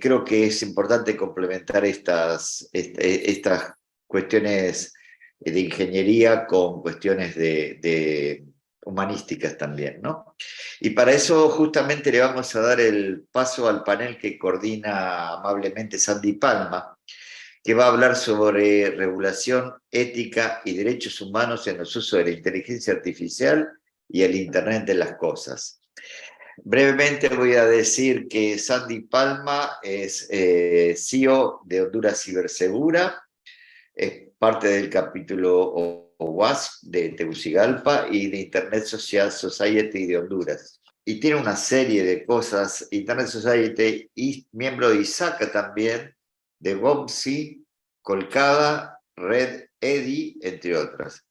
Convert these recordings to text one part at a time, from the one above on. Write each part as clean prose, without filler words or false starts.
creo que es importante complementar estas cuestiones de ingeniería con cuestiones de humanísticas también, ¿no? Y para eso justamente le vamos a dar el paso al panel que coordina amablemente Sandy Palma, que va a hablar sobre regulación, ética y derechos humanos en los usos de la inteligencia artificial y el Internet de las cosas. Brevemente voy a decir que Sandy Palma es CEO de Honduras Cibersegura, es parte del capítulo OWASP de Tegucigalpa y de Internet Social Society de Honduras. Y tiene una serie de cosas, Internet Society, y miembro de ISACA también, de WOMSI, Colcada, Red EDI, entre otras.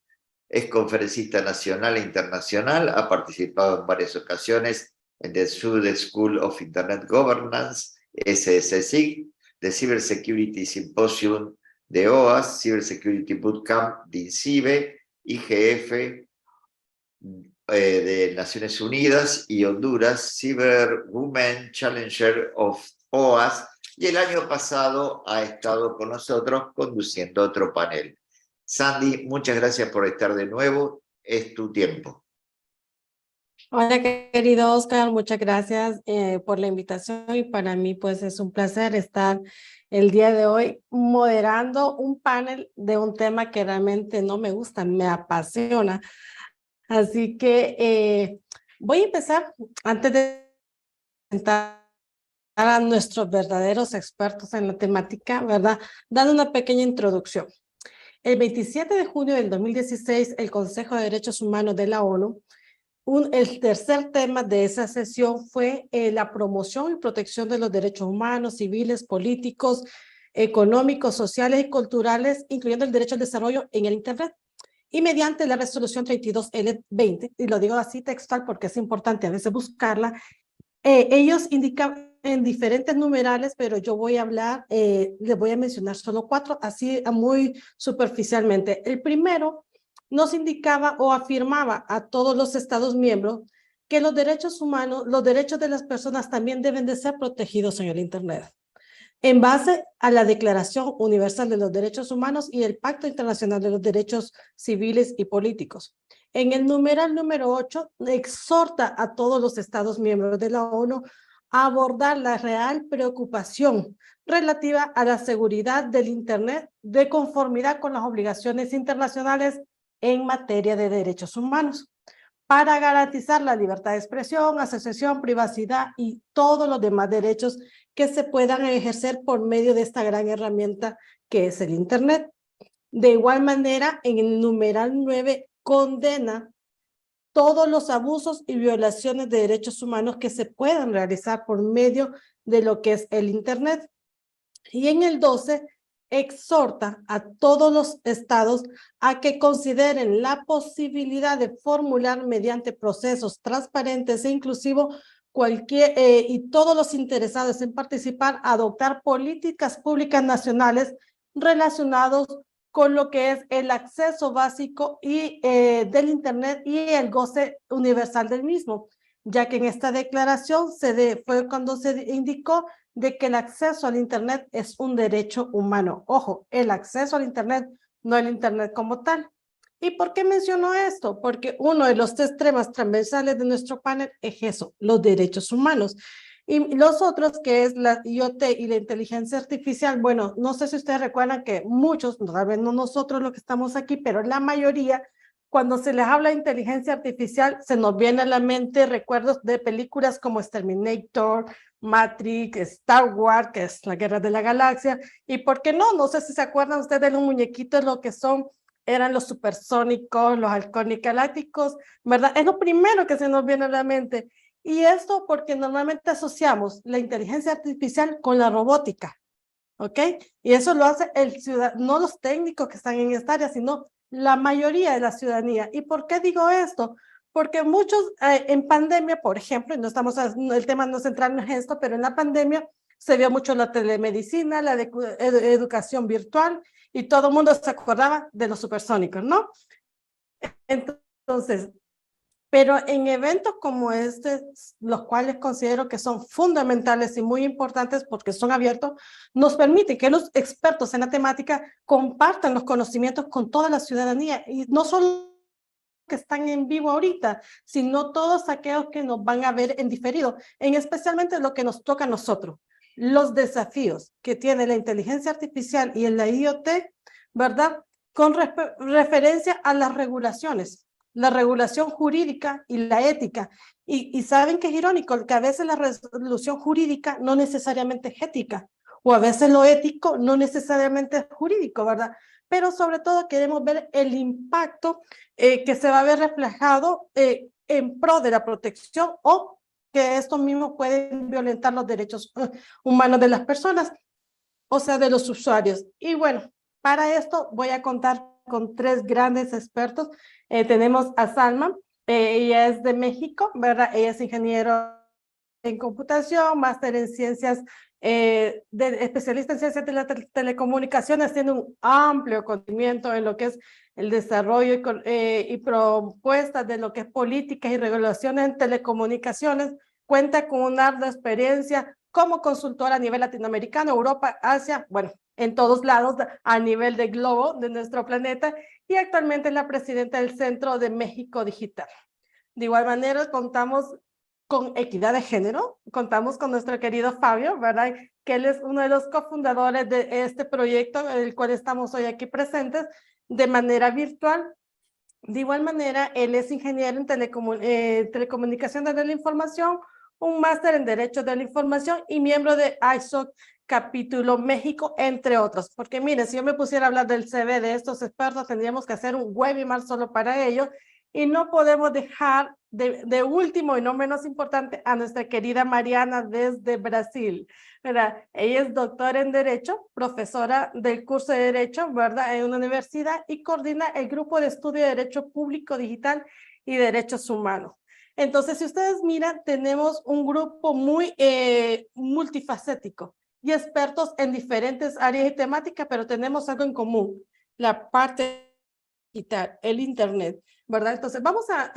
Es conferencista nacional e internacional, ha participado en varias ocasiones en the Sud School of Internet Governance, SSSIG, the Cybersecurity Symposium de OAS, Cybersecurity Bootcamp de INCIBE, IGF de Naciones Unidas y Honduras, Cyber Women Challenger of OAS, y el año pasado ha estado con nosotros conduciendo otro panel. Sandy, muchas gracias por estar de nuevo, es tu tiempo. Hola, querido Oscar, muchas gracias por la invitación y para mí pues es un placer estar el día de hoy moderando un panel de un tema que realmente no me gusta, me apasiona. Así que voy a empezar antes de presentar a nuestros verdaderos expertos en la temática, ¿verdad? Dando una pequeña introducción. El 27 de junio del 2016, el Consejo de Derechos Humanos de la ONU, el tercer tema de esa sesión fue la promoción y protección de los derechos humanos, civiles, políticos, económicos, sociales y culturales, incluyendo el derecho al desarrollo en el Internet. Y mediante la resolución 32L20, y lo digo así textual porque es importante a veces buscarla, ellos indican en diferentes numerales, pero yo voy a hablar, les voy a mencionar solo 4, así muy superficialmente. El primero nos indicaba o afirmaba a todos los Estados miembros que los derechos humanos, los derechos de las personas también deben de ser protegidos en el Internet, en base a la Declaración Universal de los Derechos Humanos y el Pacto Internacional de los Derechos Civiles y Políticos. En el numeral número 8, exhorta a todos los Estados miembros de la ONU a abordar la real preocupación relativa a la seguridad del Internet de conformidad con las obligaciones internacionales en materia de derechos humanos, para garantizar la libertad de expresión, asociación, privacidad y todos los demás derechos que se puedan ejercer por medio de esta gran herramienta que es el Internet. De igual manera, en el numeral 9, condena todos los abusos y violaciones de derechos humanos que se puedan realizar por medio de lo que es el Internet. Y en el 12, exhorta a todos los estados a que consideren la posibilidad de formular mediante procesos transparentes e inclusivos y todos los interesados en participar, adoptar políticas públicas nacionales relacionados con lo que es el acceso básico del Internet y el goce universal del mismo, ya que en esta declaración fue cuando se indicó de que el acceso al Internet es un derecho humano. Ojo, el acceso al Internet, no el Internet como tal. ¿Y por qué menciono esto? Porque uno de los 3 temas transversales de nuestro panel es eso, los derechos humanos. Y los otros, que es la IoT y la inteligencia artificial, bueno, no sé si ustedes recuerdan que muchos, tal vez no nosotros los que estamos aquí, pero la mayoría, cuando se les habla de inteligencia artificial, se nos viene a la mente recuerdos de películas como Terminator, Matrix, Star Wars, que es la Guerra de la Galaxia, y por qué no, no sé si se acuerdan ustedes de los muñequitos, lo que eran los supersónicos, los halcones galácticos, ¿verdad? Es lo primero que se nos viene a la mente. Y esto porque normalmente asociamos la inteligencia artificial con la robótica, ¿ok? Y eso lo hace no los técnicos que están en esta área, sino la mayoría de la ciudadanía. ¿Y por qué digo esto? Porque muchos en pandemia, por ejemplo, y el tema no central no es esto, pero en la pandemia se vio mucho la telemedicina, la educación virtual, y todo el mundo se acordaba de los supersónicos, ¿no? Entonces, Pero en eventos como este, los cuales considero que son fundamentales y muy importantes porque son abiertos, nos permite que los expertos en la temática compartan los conocimientos con toda la ciudadanía y no solo que están en vivo ahorita, sino todos aquellos que nos van a ver en diferido, en especialmente lo que nos toca a nosotros, los desafíos que tiene la inteligencia artificial y la IoT, ¿verdad? Con referencia a las regulaciones, la regulación jurídica y la ética. Y saben que es irónico, que a veces la resolución jurídica no necesariamente es ética, o a veces lo ético no necesariamente es jurídico, ¿verdad? Pero sobre todo queremos ver el impacto que se va a ver reflejado en pro de la protección o que estos mismos pueden violentar los derechos humanos de las personas, o sea, de los usuarios. Y bueno, para esto voy a contar con tres grandes expertos. Tenemos a Salma, ella es de México, ¿verdad? Ella es ingeniero en computación, máster en ciencias, especialista en ciencias de las telecomunicaciones, tiene un amplio conocimiento en lo que es el desarrollo y propuestas de lo que es políticas y regulaciones en telecomunicaciones, cuenta con una larga experiencia como consultora a nivel latinoamericano, Europa, Asia, bueno, en todos lados a nivel de globo de nuestro planeta, y actualmente es la presidenta del Centro de México Digital. De igual manera, contamos con equidad de género, contamos con nuestro querido Fabio, ¿verdad? Que él es uno de los cofundadores de este proyecto, en el cual estamos hoy aquí presentes de manera virtual. De igual manera, él es ingeniero en telecomunicaciones de la información, un máster en Derecho de la Información y miembro de ISO Capítulo México, entre otros. Porque mire, si yo me pusiera a hablar del CV de estos expertos, tendríamos que hacer un webinar solo para ello y no podemos dejar de último y no menos importante a nuestra querida Mariana desde Brasil, ¿verdad? Ella es doctora en Derecho, profesora del curso de Derecho, ¿verdad? En una universidad y coordina el grupo de estudio de Derecho Público Digital y Derechos Humanos. Entonces, si ustedes miran, tenemos un grupo muy multifacético y expertos en diferentes áreas y temáticas, pero tenemos algo en común, la parte digital, el Internet, ¿verdad? Entonces,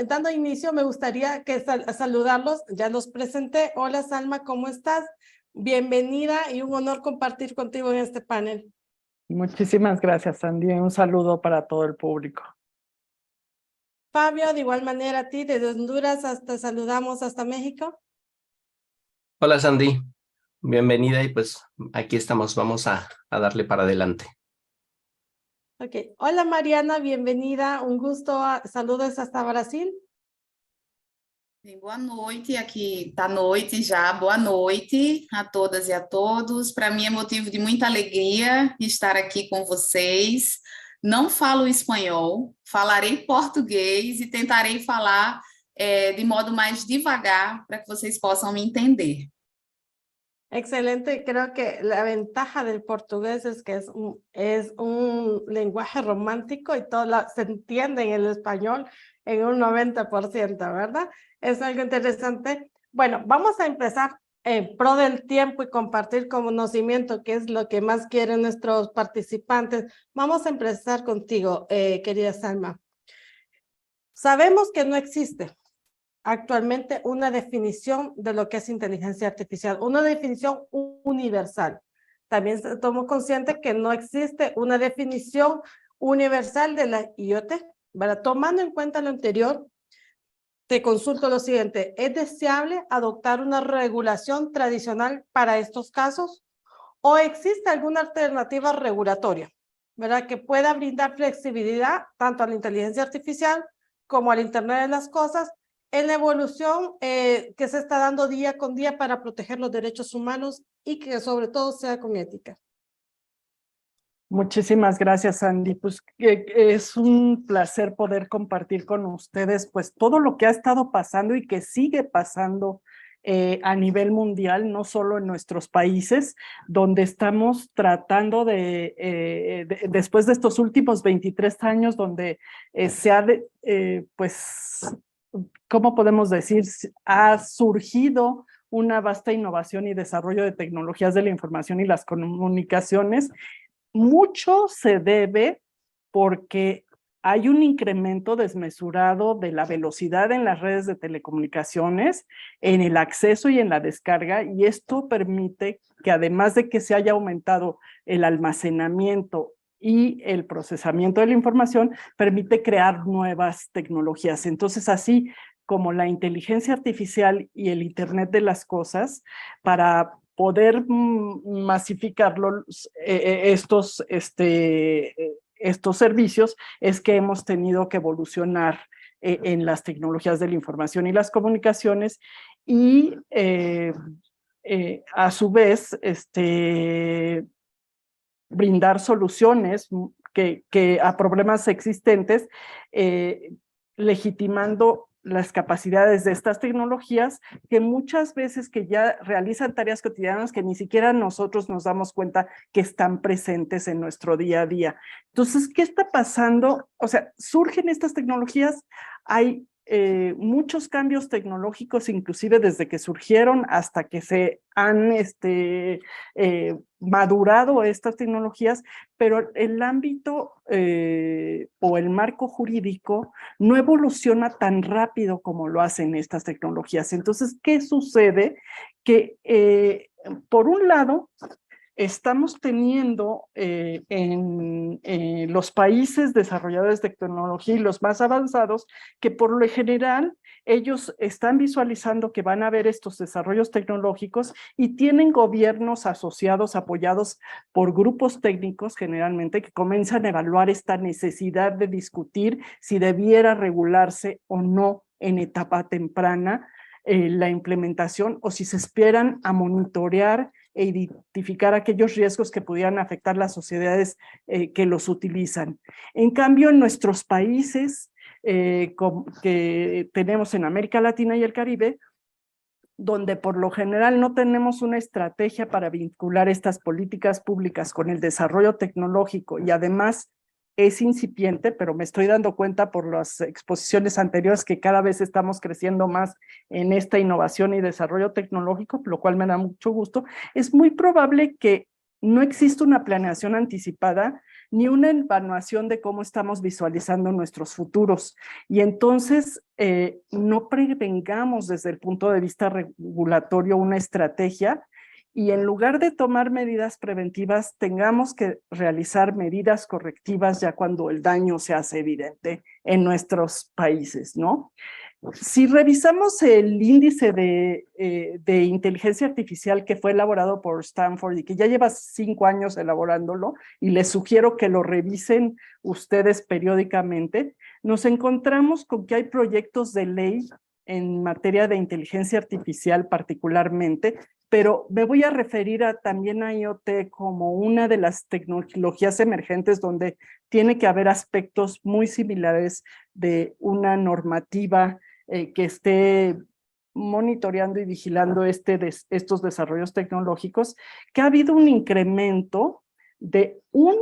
dando inicio, me gustaría que saludarlos, ya los presenté. Hola, Salma, ¿cómo estás? Bienvenida y un honor compartir contigo en este panel. Muchísimas gracias, Sandy. Un saludo para todo el público. Fabio, de igual manera a ti, desde Honduras hasta saludamos hasta México. Hola Sandy, bienvenida y pues aquí estamos, vamos a darle para adelante. Ok, hola Mariana, bienvenida, un gusto, saludos hasta Brasil. Boa noite, aqui tá noite já, boa noite a todas e a todos. Para mim é motivo de muita alegria estar aqui com vocês. Não falo espanhol, falarei português e tentarei falar de modo mais devagar para que vocês possam me entender. Excelente, creo que la ventaja del portugués es que es un lenguaje romántico y se entiende en el español en un 90%, ¿verdad? Es algo interesante. Bueno, vamos a empezar en pro del tiempo y compartir conocimiento, que es lo que más quieren nuestros participantes. Vamos a empezar contigo, querida Salma. Sabemos que no existe actualmente una definición de lo que es inteligencia artificial, una definición universal. También estamos conscientes que no existe una definición universal de la IoT. ¿Verdad? Tomando en cuenta lo anterior, te consulto lo siguiente: ¿es deseable adoptar una regulación tradicional para estos casos? ¿O existe alguna alternativa regulatoria, ¿verdad?, que pueda brindar flexibilidad tanto a la inteligencia artificial como al Internet de las Cosas en la evolución que se está dando día con día para proteger los derechos humanos y que sobre todo sea con ética? Muchísimas gracias, Sandy. Pues es un placer poder compartir con ustedes pues todo lo que ha estado pasando y que sigue pasando a nivel mundial, no solo en nuestros países, donde estamos tratando después de estos últimos 23 años, donde se ha, pues, ¿cómo podemos decir? Ha surgido una vasta innovación y desarrollo de tecnologías de la información y las comunicaciones. Mucho se debe porque hay un incremento desmesurado de la velocidad en las redes de telecomunicaciones, en el acceso y en la descarga, y esto permite que además de que se haya aumentado el almacenamiento y el procesamiento de la información, permite crear nuevas tecnologías. Entonces, así como la inteligencia artificial y el Internet de las cosas, para poder masificar estos servicios, es que hemos tenido que evolucionar en las tecnologías de la información y las comunicaciones y a su vez brindar soluciones a problemas existentes, legitimando las capacidades de estas tecnologías que muchas veces que ya realizan tareas cotidianas que ni siquiera nosotros nos damos cuenta que están presentes en nuestro día a día. Entonces, ¿qué está pasando? O sea, surgen estas tecnologías, hay muchos cambios tecnológicos, inclusive desde que surgieron hasta que se han madurado estas tecnologías, pero el ámbito o el marco jurídico no evoluciona tan rápido como lo hacen estas tecnologías. Entonces, ¿qué sucede? Que por un lado, estamos teniendo en los países desarrolladores de tecnología y los más avanzados, que por lo general ellos están visualizando que van a haber estos desarrollos tecnológicos y tienen gobiernos asociados, apoyados por grupos técnicos generalmente, que comienzan a evaluar esta necesidad de discutir si debiera regularse o no en etapa temprana la implementación, o si se esperan a monitorear e identificar aquellos riesgos que pudieran afectar las sociedades que los utilizan. En cambio, en nuestros países que tenemos en América Latina y el Caribe, donde por lo general no tenemos una estrategia para vincular estas políticas públicas con el desarrollo tecnológico, y además es incipiente, pero me estoy dando cuenta por las exposiciones anteriores que cada vez estamos creciendo más en esta innovación y desarrollo tecnológico, lo cual me da mucho gusto. Es muy probable que no exista una planeación anticipada ni una evaluación de cómo estamos visualizando nuestros futuros. Y entonces no prevengamos desde el punto de vista regulatorio una estrategia, y en lugar de tomar medidas preventivas, tengamos que realizar medidas correctivas ya cuando el daño se hace evidente en nuestros países, ¿no? Si revisamos el índice de inteligencia artificial que fue elaborado por Stanford y que ya lleva 5 años elaborándolo, y les sugiero que lo revisen ustedes periódicamente, nos encontramos con que hay proyectos de ley en materia de inteligencia artificial particularmente, pero me voy a referir también a IoT como una de las tecnologías emergentes donde tiene que haber aspectos muy similares de una normativa que esté monitoreando y vigilando estos desarrollos tecnológicos, que ha habido un incremento de una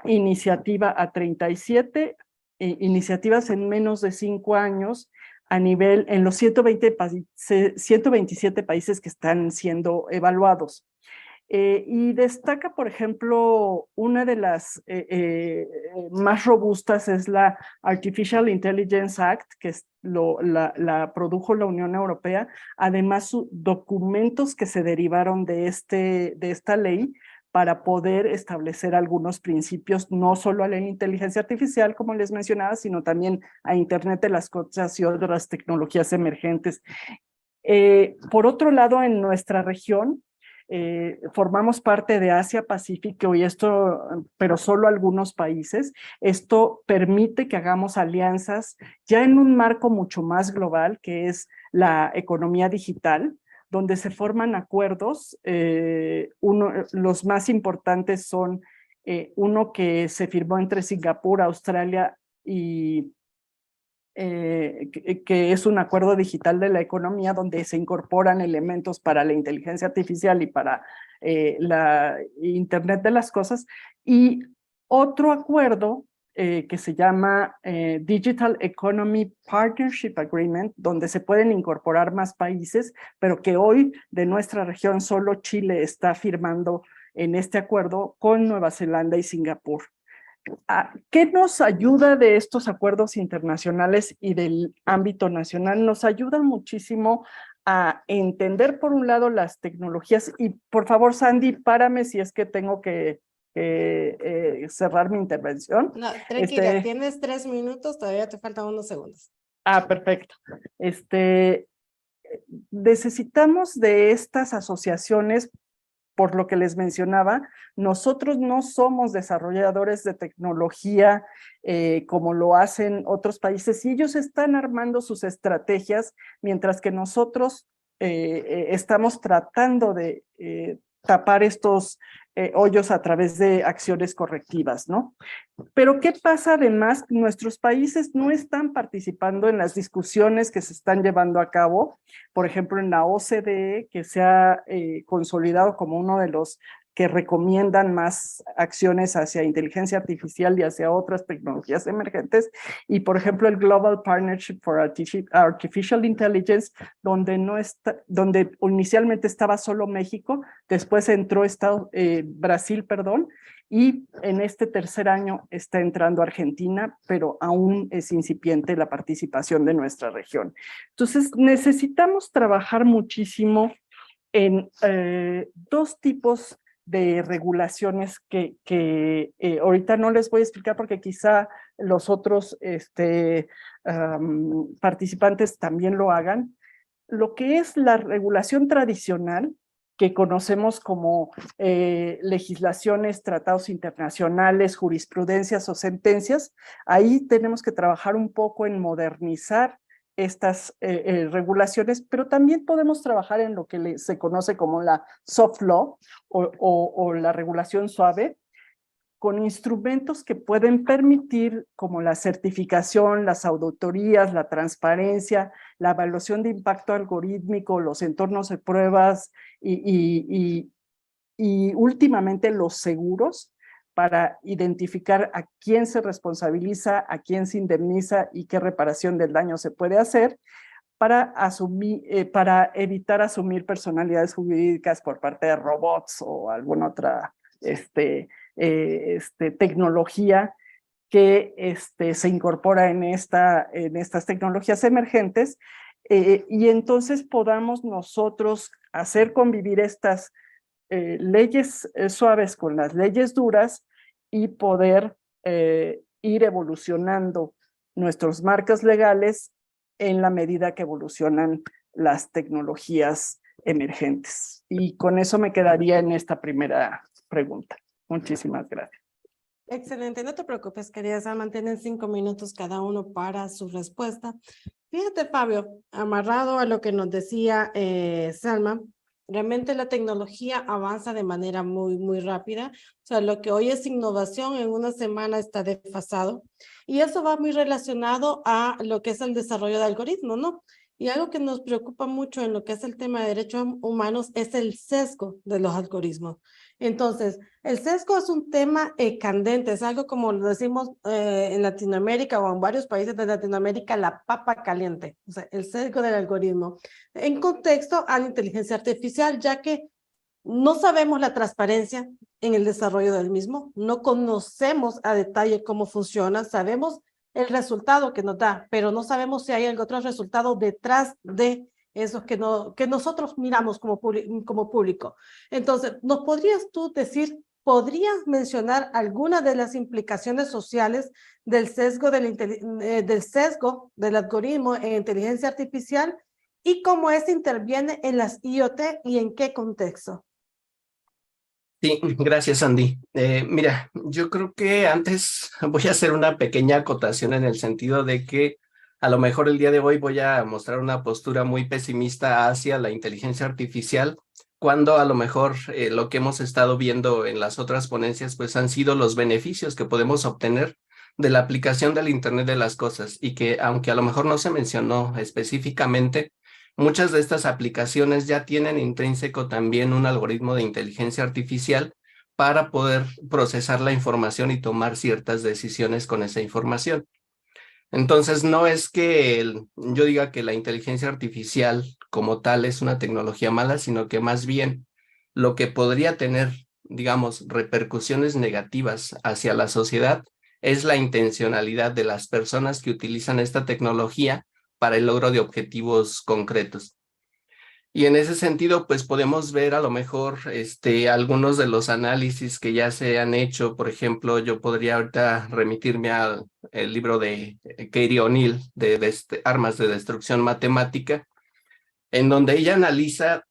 iniciativa a 37 iniciativas en menos de 5 años a nivel, en los 127 países que están siendo evaluados. Y destaca, por ejemplo, una de las más robustas es la Artificial Intelligence Act, que la produjo la Unión Europea. Además, documentos que se derivaron de esta ley para poder establecer algunos principios, no solo a la inteligencia artificial, como les mencionaba, sino también a Internet de las cosas y otras tecnologías emergentes. Por otro lado, en nuestra región, formamos parte de Asia-Pacífico, y pero solo algunos países. Esto permite que hagamos alianzas ya en un marco mucho más global, que es la economía digital, donde se forman acuerdos. Los más importantes son uno que se firmó entre Singapur, Australia y que es un acuerdo digital de la economía, donde se incorporan elementos para la inteligencia artificial y para la Internet de las cosas, y otro acuerdo que se llama Digital Economy Partnership Agreement, donde se pueden incorporar más países, pero que hoy de nuestra región solo Chile está firmando en este acuerdo con Nueva Zelanda y Singapur. ¿Qué nos ayuda de estos acuerdos internacionales y del ámbito nacional? Nos ayuda muchísimo a entender, por un lado, las tecnologías. Y por favor, Sandy, párame si es que tengo que cerrar mi intervención. No, tranquila, tienes 3 minutos, todavía te faltan unos segundos. Perfecto. Necesitamos de estas asociaciones. Por lo que les mencionaba, nosotros no somos desarrolladores de tecnología como lo hacen otros países, y ellos están armando sus estrategias, mientras que nosotros estamos tratando de tapar estos hoyos a través de acciones correctivas, ¿no? Pero ¿qué pasa además? Nuestros países no están participando en las discusiones que se están llevando a cabo, por ejemplo, en la OCDE, que se ha consolidado como uno de los que recomiendan más acciones hacia inteligencia artificial y hacia otras tecnologías emergentes, y por ejemplo el Global Partnership for Artificial Intelligence, donde inicialmente estaba solo México, después entró Brasil, y en este tercer año está entrando Argentina, pero aún es incipiente la participación de nuestra región. Entonces necesitamos trabajar muchísimo en 2 tipos de regulaciones que ahorita no les voy a explicar porque quizá los otros participantes también lo hagan. Lo que es la regulación tradicional, que conocemos como legislaciones, tratados internacionales, jurisprudencias o sentencias, ahí tenemos que trabajar un poco en modernizar estas regulaciones, pero también podemos trabajar en lo que se conoce como la soft law o la regulación suave, con instrumentos que pueden permitir, como la certificación, las auditorías, la transparencia, la evaluación de impacto algorítmico, los entornos de pruebas y últimamente los seguros, para identificar a quién se responsabiliza, a quién se indemniza y qué reparación del daño se puede hacer, para evitar asumir personalidades jurídicas por parte de robots o alguna otra tecnología que se incorpora en estas tecnologías emergentes, y entonces podamos nosotros hacer convivir estas leyes suaves con las leyes duras y poder ir evolucionando nuestros marcos legales en la medida que evolucionan las tecnologías emergentes. Y con eso me quedaría en esta primera pregunta. Muchísimas gracias. Excelente, no te preocupes, querida Salma, tienen 5 minutos cada uno para su respuesta. Fíjate, Fabio, amarrado a lo que nos decía Salma, realmente la tecnología avanza de manera muy rápida. O sea, lo que hoy es innovación, en una semana está desfasado. Y eso va muy relacionado a lo que es el desarrollo de algoritmos, ¿no? Y algo que nos preocupa mucho en lo que es el tema de derechos humanos es el sesgo de los algoritmos. Entonces, el sesgo es un tema candente, es algo como lo decimos en Latinoamérica o en varios países de Latinoamérica, la papa caliente, o sea, el sesgo del algoritmo, en contexto a la inteligencia artificial, ya que no sabemos la transparencia en el desarrollo del mismo, no conocemos a detalle cómo funciona, sabemos el resultado que nos da, pero no sabemos si hay algún otro resultado detrás de esos que nosotros miramos como público. Entonces, ¿nos podrías tú decir, podrías mencionar alguna de las implicaciones sociales del sesgo del algoritmo en inteligencia artificial y cómo este interviene en las IoT y en qué contexto? Sí, gracias, Andy. Mira, yo creo que antes voy a hacer una pequeña acotación en el sentido de que a lo mejor el día de hoy voy a mostrar una postura muy pesimista hacia la inteligencia artificial, cuando a lo mejor lo que hemos estado viendo en las otras ponencias pues han sido los beneficios que podemos obtener de la aplicación del Internet de las cosas, y que aunque a lo mejor no se mencionó específicamente, muchas de estas aplicaciones ya tienen intrínseco también un algoritmo de inteligencia artificial para poder procesar la información y tomar ciertas decisiones con esa información. Entonces, no es que yo diga que la inteligencia artificial como tal es una tecnología mala, sino que más bien lo que podría tener, digamos, repercusiones negativas hacia la sociedad es la intencionalidad de las personas que utilizan esta tecnología para el logro de objetivos concretos. Y en ese sentido, pues podemos ver a lo mejor algunos de los análisis que ya se han hecho. Por ejemplo, yo podría ahorita remitirme al el libro de Katie O'Neill de Armas de Destrucción Matemática, en donde ella analiza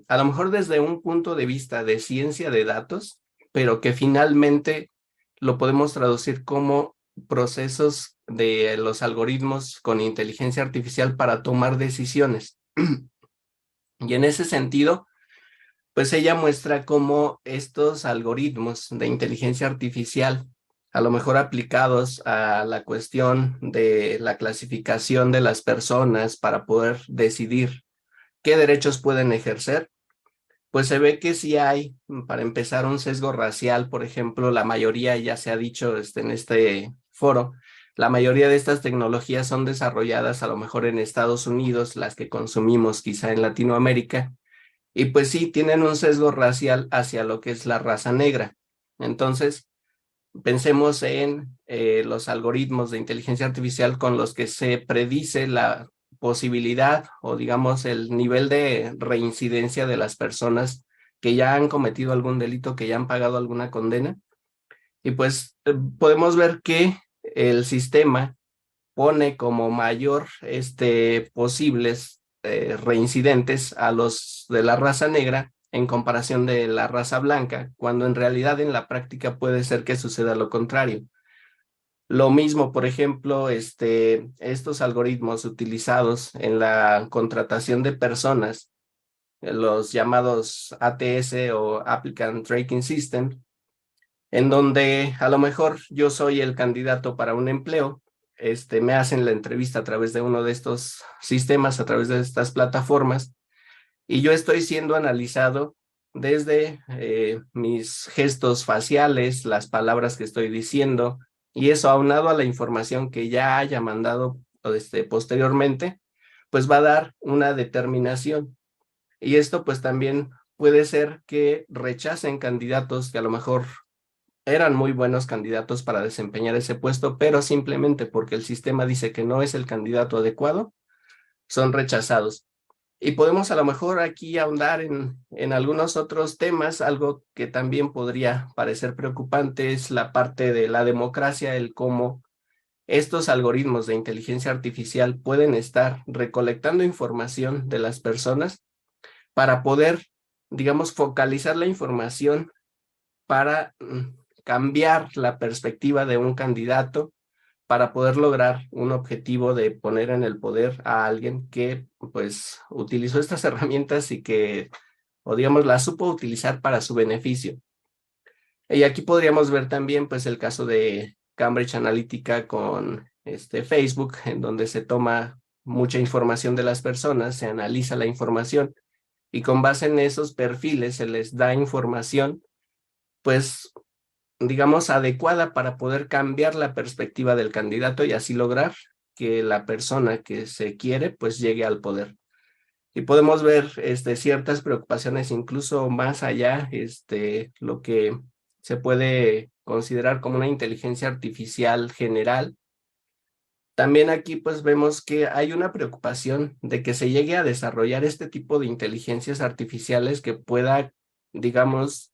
a lo mejor desde un punto de vista de ciencia de datos, pero que finalmente lo podemos traducir como procesos de los algoritmos con inteligencia artificial para tomar decisiones. Y en ese sentido, pues ella muestra cómo estos algoritmos de inteligencia artificial, a lo mejor aplicados a la cuestión de la clasificación de las personas para poder decidir qué derechos pueden ejercer, pues se ve que sí hay, para empezar, un sesgo racial. Por ejemplo, la mayoría, ya se ha dicho en este foro, la mayoría de estas tecnologías son desarrolladas a lo mejor en Estados Unidos, las que consumimos quizá en Latinoamérica, y pues sí tienen un sesgo racial hacia lo que es la raza negra. Entonces, pensemos en los algoritmos de inteligencia artificial con los que se predice la posibilidad o digamos el nivel de reincidencia de las personas que ya han cometido algún delito, que ya han pagado alguna condena. Y pues podemos ver que el sistema pone como mayor posibles reincidentes a los de la raza negra en comparación de la raza blanca, cuando en realidad en la práctica puede ser que suceda lo contrario. Lo mismo, por ejemplo, estos algoritmos utilizados en la contratación de personas, los llamados ATS o Applicant Tracking System, en donde a lo mejor yo soy el candidato para un empleo, me hacen la entrevista a través de uno de estos sistemas, a través de estas plataformas, y yo estoy siendo analizado desde mis gestos faciales, las palabras que estoy diciendo, y eso aunado a la información que ya haya mandado posteriormente, pues va a dar una determinación. Y esto pues también puede ser que rechacen candidatos que a lo mejor eran muy buenos candidatos para desempeñar ese puesto, pero simplemente porque el sistema dice que no es el candidato adecuado, son rechazados. Y podemos a lo mejor aquí ahondar en algunos otros temas. Algo que también podría parecer preocupante es la parte de la democracia, el cómo estos algoritmos de inteligencia artificial pueden estar recolectando información de las personas para poder, digamos, focalizar la información para cambiar la perspectiva de un candidato, para poder lograr un objetivo de poner en el poder a alguien que pues utilizó estas herramientas y que, o digamos, las supo utilizar para su beneficio. Y aquí podríamos ver también pues el caso de Cambridge Analytica con Facebook, en donde se toma mucha información de las personas, se analiza la información y con base en esos perfiles se les da información pues digamos, adecuada para poder cambiar la perspectiva del candidato y así lograr que la persona que se quiere, pues llegue al poder. Y podemos ver ciertas preocupaciones incluso más allá, lo que se puede considerar como una inteligencia artificial general. También aquí pues vemos que hay una preocupación de que se llegue a desarrollar este tipo de inteligencias artificiales que pueda, digamos,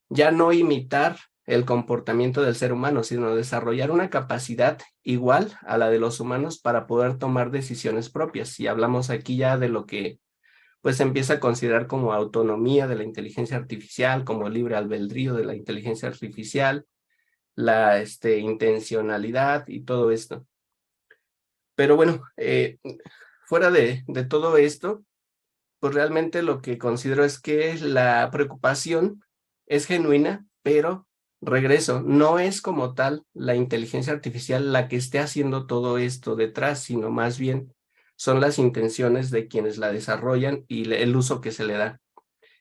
ya no imitar el comportamiento del ser humano, sino desarrollar una capacidad igual a la de los humanos para poder tomar decisiones propias. Y hablamos aquí ya de lo que pues se empieza a considerar como autonomía de la inteligencia artificial, como libre albedrío de la inteligencia artificial, la intencionalidad y todo esto. Pero bueno, fuera de todo esto, pues realmente lo que considero es que la preocupación es genuina, pero regreso, no es como tal la inteligencia artificial la que esté haciendo todo esto detrás, sino más bien son las intenciones de quienes la desarrollan y el uso que se le da.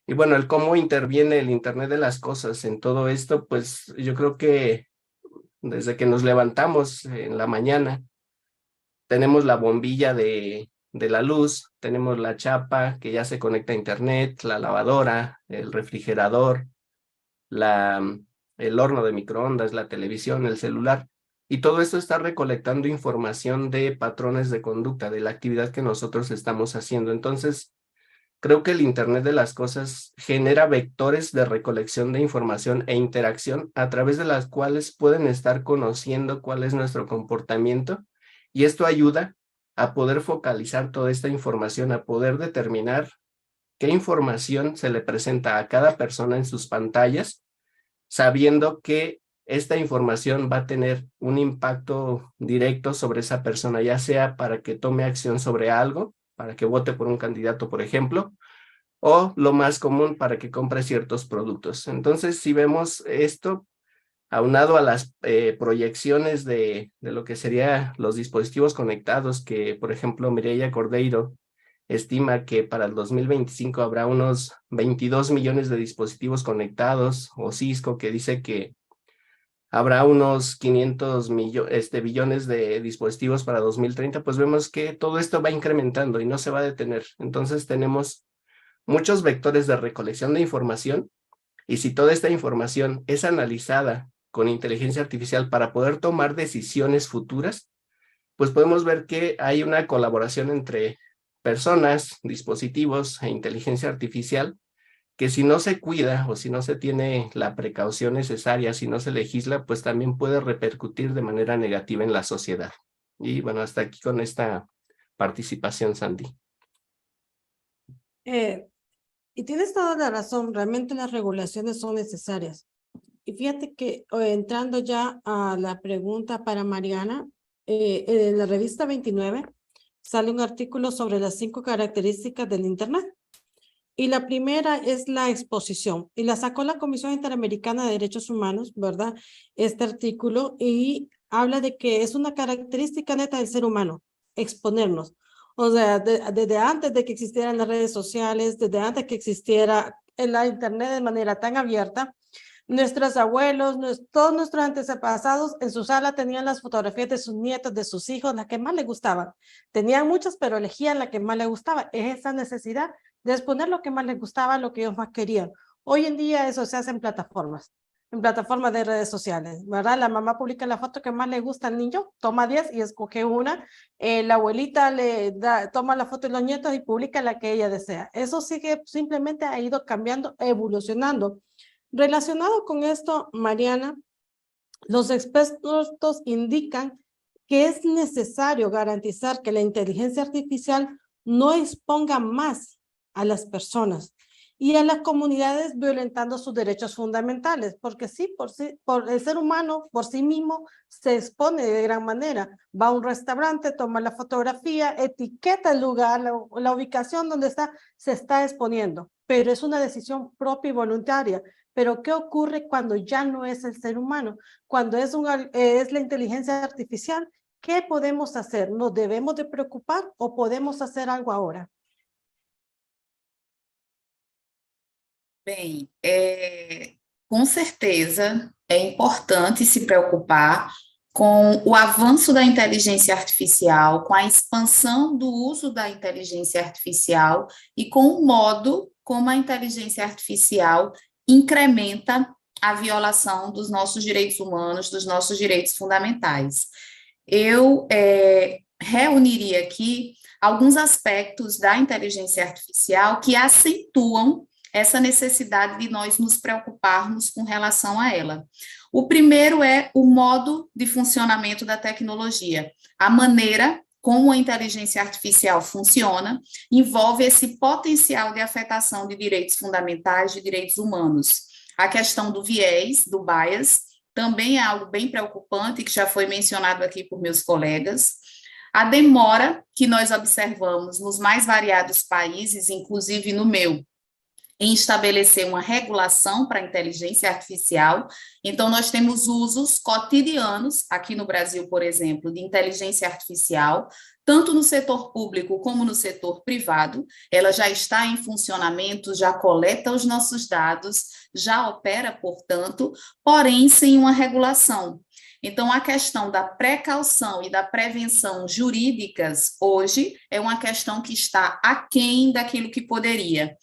Y bueno, el cómo interviene el Internet de las cosas en todo esto, pues yo creo que desde que nos levantamos en la mañana, tenemos la bombilla de la luz, tenemos la chapa que ya se conecta a internet, la lavadora, el refrigerador, la el horno de microondas, la televisión, el celular. Y todo esto está recolectando información de patrones de conducta, de la actividad que nosotros estamos haciendo. Entonces, creo que el Internet de las cosas genera vectores de recolección de información e interacción a través de las cuales pueden estar conociendo cuál es nuestro comportamiento, y esto ayuda a poder focalizar toda esta información, a poder determinar qué información se le presenta a cada persona en sus pantallas, sabiendo que esta información va a tener un impacto directo sobre esa persona, ya sea para que tome acción sobre algo, para que vote por un candidato, por ejemplo, o lo más común, para que compre ciertos productos. Entonces, si vemos esto aunado a las proyecciones de lo que serían los dispositivos conectados, que, por ejemplo, Mireia Cordeiro estima que para el 2025 habrá unos 22 millones de dispositivos conectados, o Cisco, que dice que habrá unos 500 billones de dispositivos para 2030, pues vemos que todo esto va incrementando y no se va a detener. Entonces tenemos muchos vectores de recolección de información, y si toda esta información es analizada con inteligencia artificial para poder tomar decisiones futuras, pues podemos ver que hay una colaboración entre personas, dispositivos e inteligencia artificial, que si no se cuida o si no se tiene la precaución necesaria, si no se legisla, pues también puede repercutir de manera negativa en la sociedad. Y bueno, hasta aquí con esta participación, Sandy. Y tienes toda la razón, realmente las regulaciones son necesarias. Y fíjate que entrando ya a la pregunta para Mariana, en la revista 29 sale un artículo sobre las 5 características del Internet. Y la primera es la exposición. Y la sacó la Comisión Interamericana de Derechos Humanos, ¿verdad? Este artículo, y habla de que es una característica neta del ser humano, exponernos. O sea, desde antes de que existieran las redes sociales, desde antes que existiera la Internet de manera tan abierta, nuestros abuelos, todos nuestros antepasados en su sala tenían las fotografías de sus nietos, de sus hijos, las que más les gustaban. Tenían muchas, pero elegían la que más les gustaba. Es esa necesidad de exponer lo que más les gustaba, lo que ellos más querían. Hoy en día eso se hace en plataformas de redes sociales, ¿verdad? La mamá publica la foto que más le gusta al niño, toma 10 y escoge una. La abuelita toma la foto de los nietos y publica la que ella desea. Eso sigue, simplemente ha ido cambiando, evolucionando. Relacionado con esto, Mariana, los expertos indican que es necesario garantizar que la inteligencia artificial no exponga más a las personas y a las comunidades violentando sus derechos fundamentales, porque sí, por el ser humano por sí mismo se expone de gran manera. Va a un restaurante, toma la fotografía, etiqueta el lugar, la ubicación donde se está exponiendo, pero es una decisión propia y voluntaria. Pero ¿qué ocurre cuando ya no es el ser humano? Cuando es la inteligencia artificial, ¿qué podemos hacer? ¿Nos debemos de preocupar o podemos hacer algo ahora? Bem, com certeza é importante se preocupar com o avanço da inteligência artificial, com a expansão do uso da inteligência artificial e com o modo como a inteligência artificial incrementa a violação dos nossos direitos humanos, dos nossos direitos fundamentais. Eu reuniria aqui alguns aspectos da inteligência artificial que acentuam essa necessidade de nós nos preocuparmos com relação a ela. O primeiro é o modo de funcionamento da tecnologia. A maneira como a inteligência artificial funciona envolve esse potencial de afetação de direitos fundamentais, de direitos humanos. A questão do viés, do bias, também é algo bem preocupante, que já foi mencionado aqui por meus colegas. A demora que nós observamos nos mais variados países, inclusive no meu, em estabelecer uma regulação para a inteligência artificial. Então, nós temos usos cotidianos, aqui no Brasil, por exemplo, de inteligência artificial, tanto no setor público como no setor privado. Ela já está em funcionamento, já coleta os nossos dados, já opera, portanto, porém sem uma regulação. Então, a questão da precaução e da prevenção jurídicas, hoje, é uma questão que está aquém daquilo que poderia.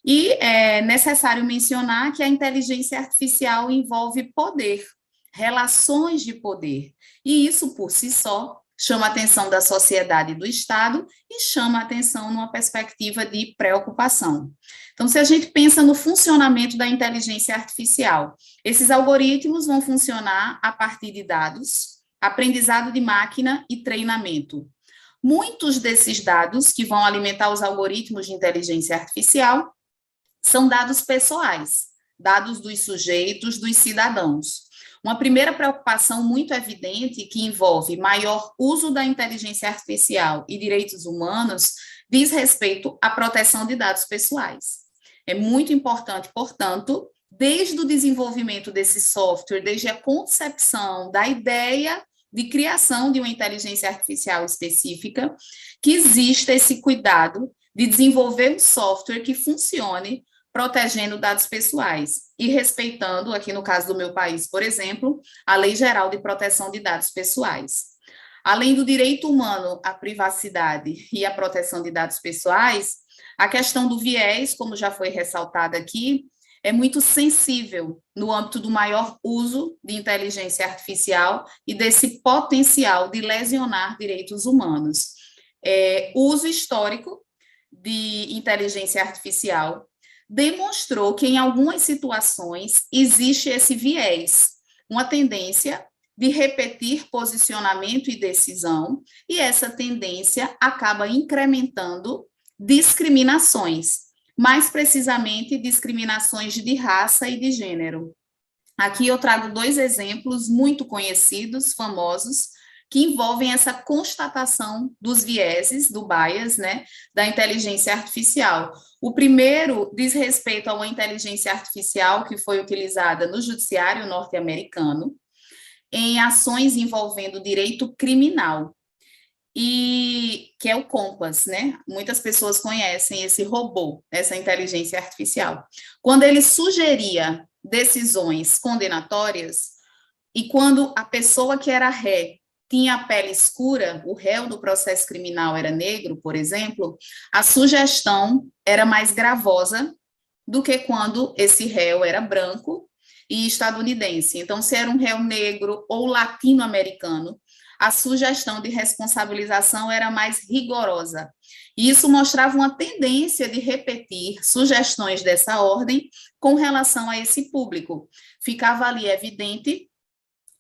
E é necessário mencionar que a inteligência artificial envolve poder, relações de poder, e isso por si só chama a atenção da sociedade e do Estado e chama a atenção numa perspectiva de preocupação. Então, se a gente pensa no funcionamento da inteligência artificial, esses algoritmos vão funcionar a partir de dados, aprendizado de máquina e treinamento. Muitos desses dados que vão alimentar os algoritmos de inteligência artificial são dados pessoais, dados dos sujeitos, dos cidadãos. Uma primeira preocupação muito evidente que envolve maior uso da inteligência artificial e direitos humanos diz respeito à proteção de dados pessoais. É muito importante, portanto, desde o desenvolvimento desse software, desde a concepção da ideia de criação de uma inteligência artificial específica, que exista esse cuidado de desenvolver um software que funcione protegendo dados pessoais e respeitando, aqui no caso do meu país, por exemplo, a Lei Geral de Proteção de Dados Pessoais. Além do direito humano à privacidade e à proteção de dados pessoais, a questão do viés, como já foi ressaltada aqui, é muito sensível no âmbito do maior uso de inteligência artificial e desse potencial de lesionar direitos humanos. O uso histórico de inteligência artificial demonstrou que, em algumas situações, existe esse viés, uma tendência de repetir posicionamento e decisão, e essa tendência acaba incrementando discriminações, mais precisamente discriminações de raça e de gênero. Aqui eu trago 2 exemplos muito conhecidos, famosos, que envolvem essa constatação dos vieses, do bias, né, da inteligência artificial. O primeiro diz respeito a uma inteligência artificial que foi utilizada no judiciário norte-americano em ações envolvendo direito criminal, e que é o Compass, né? Muitas pessoas conhecem esse robô, essa inteligência artificial. Quando ele sugeria decisões condenatórias, e quando a pessoa que era ré tinha a pele escura, o réu do processo criminal era negro, por exemplo, a sugestão era mais gravosa do que quando esse réu era branco e estadunidense. Então, se era um réu negro ou latino-americano, a sugestão de responsabilização era mais rigorosa. E isso mostrava uma tendência de repetir sugestões dessa ordem com relação a esse público. Ficava ali evidente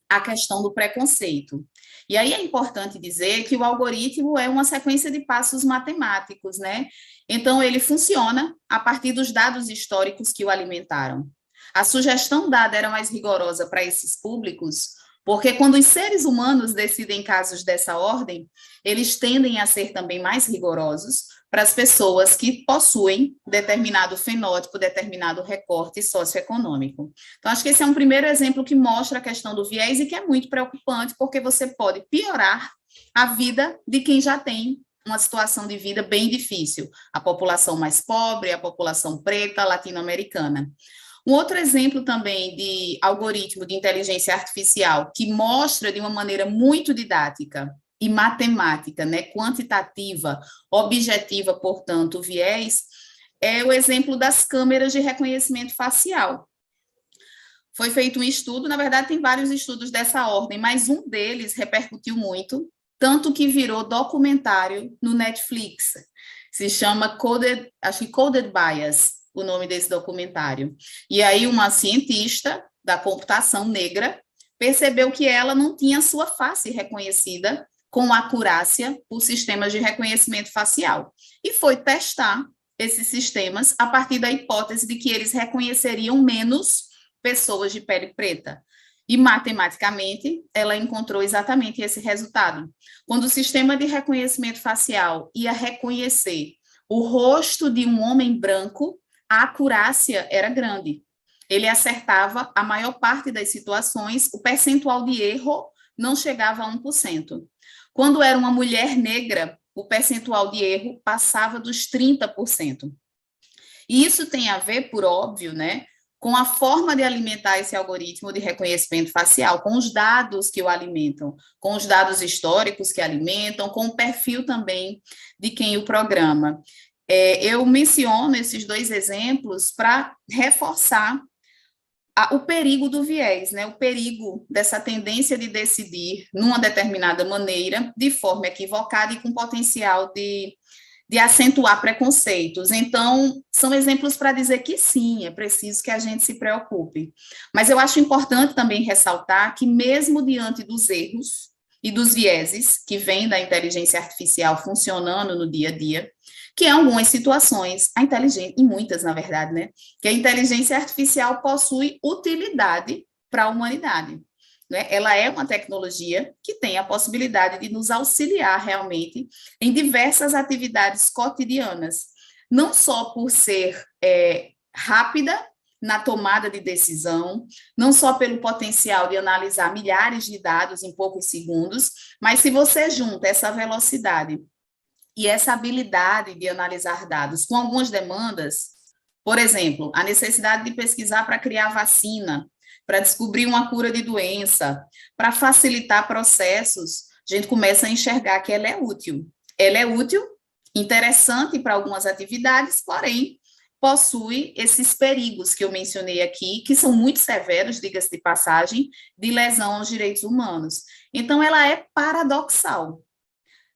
a questão do preconceito. E aí é importante dizer que o algoritmo é uma sequência de passos matemáticos, né? Então, ele funciona a partir dos dados históricos que o alimentaram. A sugestão dada era mais rigorosa para esses públicos, porque quando os seres humanos decidem casos dessa ordem, eles tendem a ser também mais rigorosos para as pessoas que possuem determinado fenótipo, determinado recorte socioeconômico. Então, acho que esse é um primeiro exemplo que mostra a questão do viés e que é muito preocupante, porque você pode piorar a vida de quem já tem uma situação de vida bem difícil, a população mais pobre, a população preta, latino-americana. Um outro exemplo também de algoritmo de inteligência artificial que mostra de uma maneira muito didática e matemática, né, quantitativa, objetiva, portanto, o viés, é o exemplo das câmeras de reconhecimento facial. Foi feito um estudo, na verdade tem vários estudos dessa ordem, mas um deles repercutiu muito, tanto que virou documentário no Netflix. Se chama Coded Bias, o nome desse documentário. E aí uma cientista da computação negra percebeu que ela não tinha sua face reconhecida com acurácia por sistemas de reconhecimento facial. E foi testar esses sistemas a partir da hipótese de que eles reconheceriam menos pessoas de pele preta. E, matematicamente, ela encontrou exatamente esse resultado. Quando o sistema de reconhecimento facial ia reconhecer o rosto de um homem branco, a acurácia era grande. Ele acertava a maior parte das situações, o percentual de erro não chegava a 1%. Quando era uma mulher negra, o percentual de erro passava dos 30%. E isso tem a ver, por óbvio, né, com a forma de alimentar esse algoritmo de reconhecimento facial, com os dados que o alimentam, com os dados históricos que alimentam, com o perfil também de quem o programa. Eu menciono esses 2 exemplos para reforçar o perigo do viés, né? O perigo dessa tendência de decidir numa determinada maneira, de forma equivocada e com potencial de acentuar preconceitos. Então, são exemplos para dizer que sim, é preciso que a gente se preocupe. Mas eu acho importante também ressaltar que, mesmo diante dos erros e dos vieses que vêm da inteligência artificial funcionando no dia a dia, que em algumas situações, e muitas, na verdade, né, que a inteligência artificial possui utilidade para a humanidade. Né? Ela é uma tecnologia que tem a possibilidade de nos auxiliar realmente em diversas atividades cotidianas, não só por ser rápida na tomada de decisão, não só pelo potencial de analisar milhares de dados em poucos segundos, mas se você junta essa velocidade e essa habilidade de analisar dados com algumas demandas, por exemplo, a necessidade de pesquisar para criar vacina, para descobrir uma cura de doença, para facilitar processos, a gente começa a enxergar que ela é útil. Ela é útil, interessante para algumas atividades, porém, possui esses perigos que eu mencionei aqui, que são muito severos, diga-se de passagem, de lesão aos direitos humanos. Então, ela é paradoxal.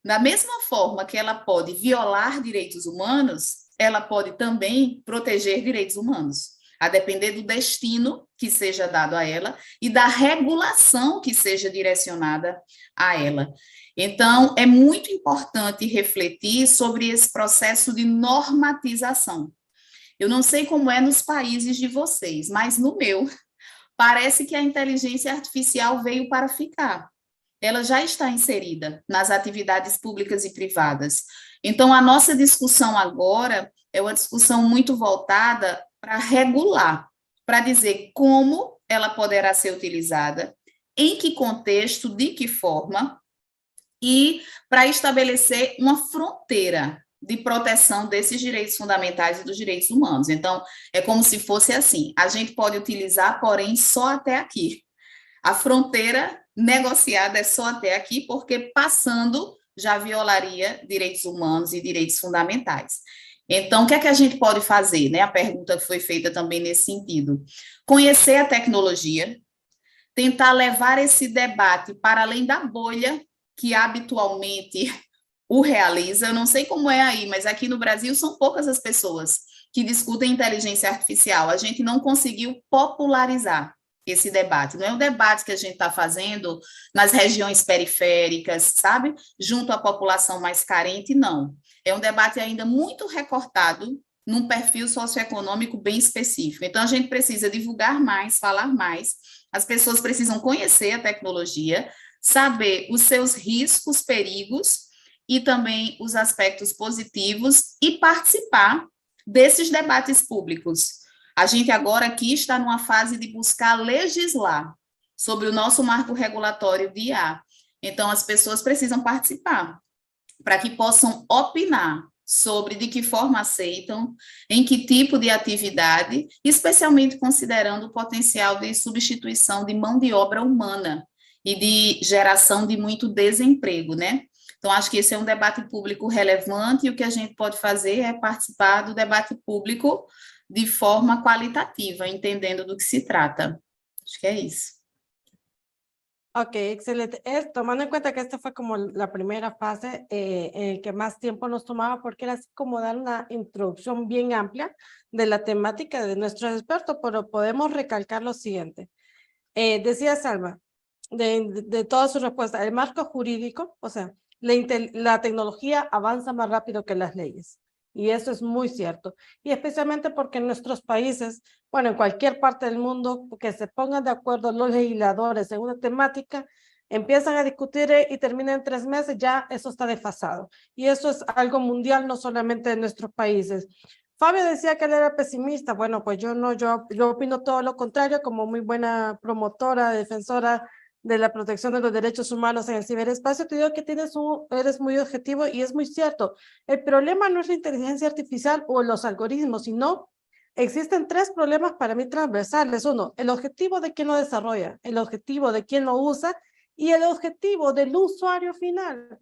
Da mesma forma que ela pode violar direitos humanos, ela pode também proteger direitos humanos, a depender do destino que seja dado a ela e da regulação que seja direcionada a ela. Então, é muito importante refletir sobre esse processo de normatização. Eu não sei como é nos países de vocês, mas no meu, parece que a inteligência artificial veio para ficar. Ela já está inserida nas atividades públicas e privadas. Então, a nossa discussão agora é uma discussão muito voltada para regular, para dizer como ela poderá ser utilizada, em que contexto, de que forma, e para estabelecer uma fronteira de proteção desses direitos fundamentais e dos direitos humanos. Então, é como se fosse assim, a gente pode utilizar, porém, só até aqui. A fronteira negociada é só até aqui, porque passando já violaria direitos humanos e direitos fundamentais. Então, o que é que a gente pode fazer? Né? A pergunta que foi feita também nesse sentido. Conhecer a tecnologia, tentar levar esse debate para além da bolha que habitualmente o realiza. Eu não sei como é aí, mas aqui no Brasil são poucas as pessoas que discutem inteligência artificial. A gente não conseguiu popularizar esse debate. Não é um debate que a gente está fazendo nas regiões periféricas, sabe? Junto à população mais carente, não. É um debate ainda muito recortado num perfil socioeconômico bem específico. Então, a gente precisa divulgar mais, falar mais. As pessoas precisam conhecer a tecnologia, saber os seus riscos, perigos e também os aspectos positivos e participar desses debates públicos. A gente agora aqui está numa fase de buscar legislar sobre o nosso marco regulatório de IA. Então, as pessoas precisam participar para que possam opinar sobre de que forma aceitam, em que tipo de atividade, especialmente considerando o potencial de substituição de mão de obra humana e de geração de muito desemprego, né? Então, acho que esse é um debate público relevante e o que a gente pode fazer é participar do debate público de forma qualitativa, entendendo do que se trata. Acho que é isso. Ok, excelente. Tomando en cuenta que esta fue como la primera fase en el que más tiempo nos tomaba, porque era así como dar una introducción bien amplia de la temática de nuestros expertos, pero podemos recalcar lo siguiente. Decía Salma, de toda su respuesta, el marco jurídico, o sea, la tecnología avanza más rápido que las leyes. Y eso es muy cierto. Y especialmente porque en nuestros países, bueno, en cualquier parte del mundo, que se pongan de acuerdo los legisladores en una temática, empiezan a discutir y terminan en 3 meses, ya eso está desfasado. Y eso es algo mundial, no solamente de nuestros países. Fabio decía que él era pesimista. Bueno, pues yo no, yo opino todo lo contrario, como muy buena promotora, defensora de la protección de los derechos humanos en el ciberespacio. Te digo que eres muy objetivo y es muy cierto. El problema no es la inteligencia artificial o los algoritmos, sino existen 3 problemas para mí transversales. 1, el objetivo de quien lo desarrolla, el objetivo de quien lo usa y el objetivo del usuario final.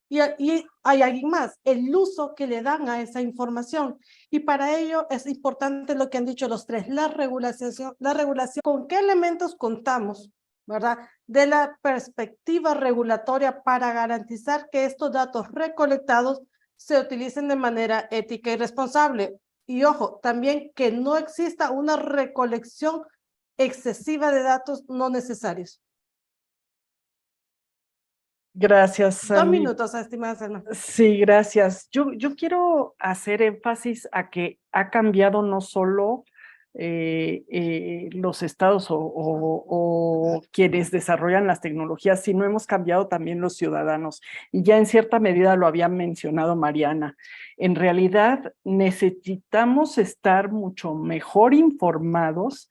y hay alguien más, el uso que le dan a esa información. Y para ello es importante lo que han dicho los tres, la regulación, con qué elementos contamos, ¿verdad? De la perspectiva regulatoria para garantizar que estos datos recolectados se utilicen de manera ética y responsable. Y ojo, también que no exista una recolección excesiva de datos no necesarios. Gracias, 2 Sandy. minutos, estimada Selma. Sí, gracias. Yo quiero hacer énfasis a que ha cambiado no solo los estados o quienes desarrollan las tecnologías, sino hemos cambiado también los ciudadanos. Y ya en cierta medida lo había mencionado Mariana. En realidad necesitamos estar mucho mejor informados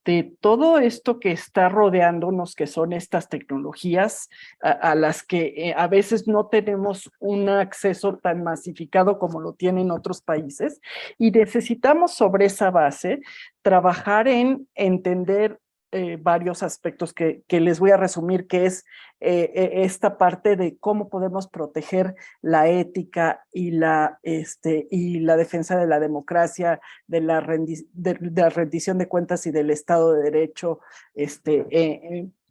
de todo esto que está rodeándonos, que son estas tecnologías a las que a veces no tenemos un acceso tan masificado como lo tienen otros países, y necesitamos sobre esa base trabajar en entender varios aspectos que les voy a resumir, que es esta parte de cómo podemos proteger la ética y la defensa de la democracia, de la rendición de cuentas y del Estado de Derecho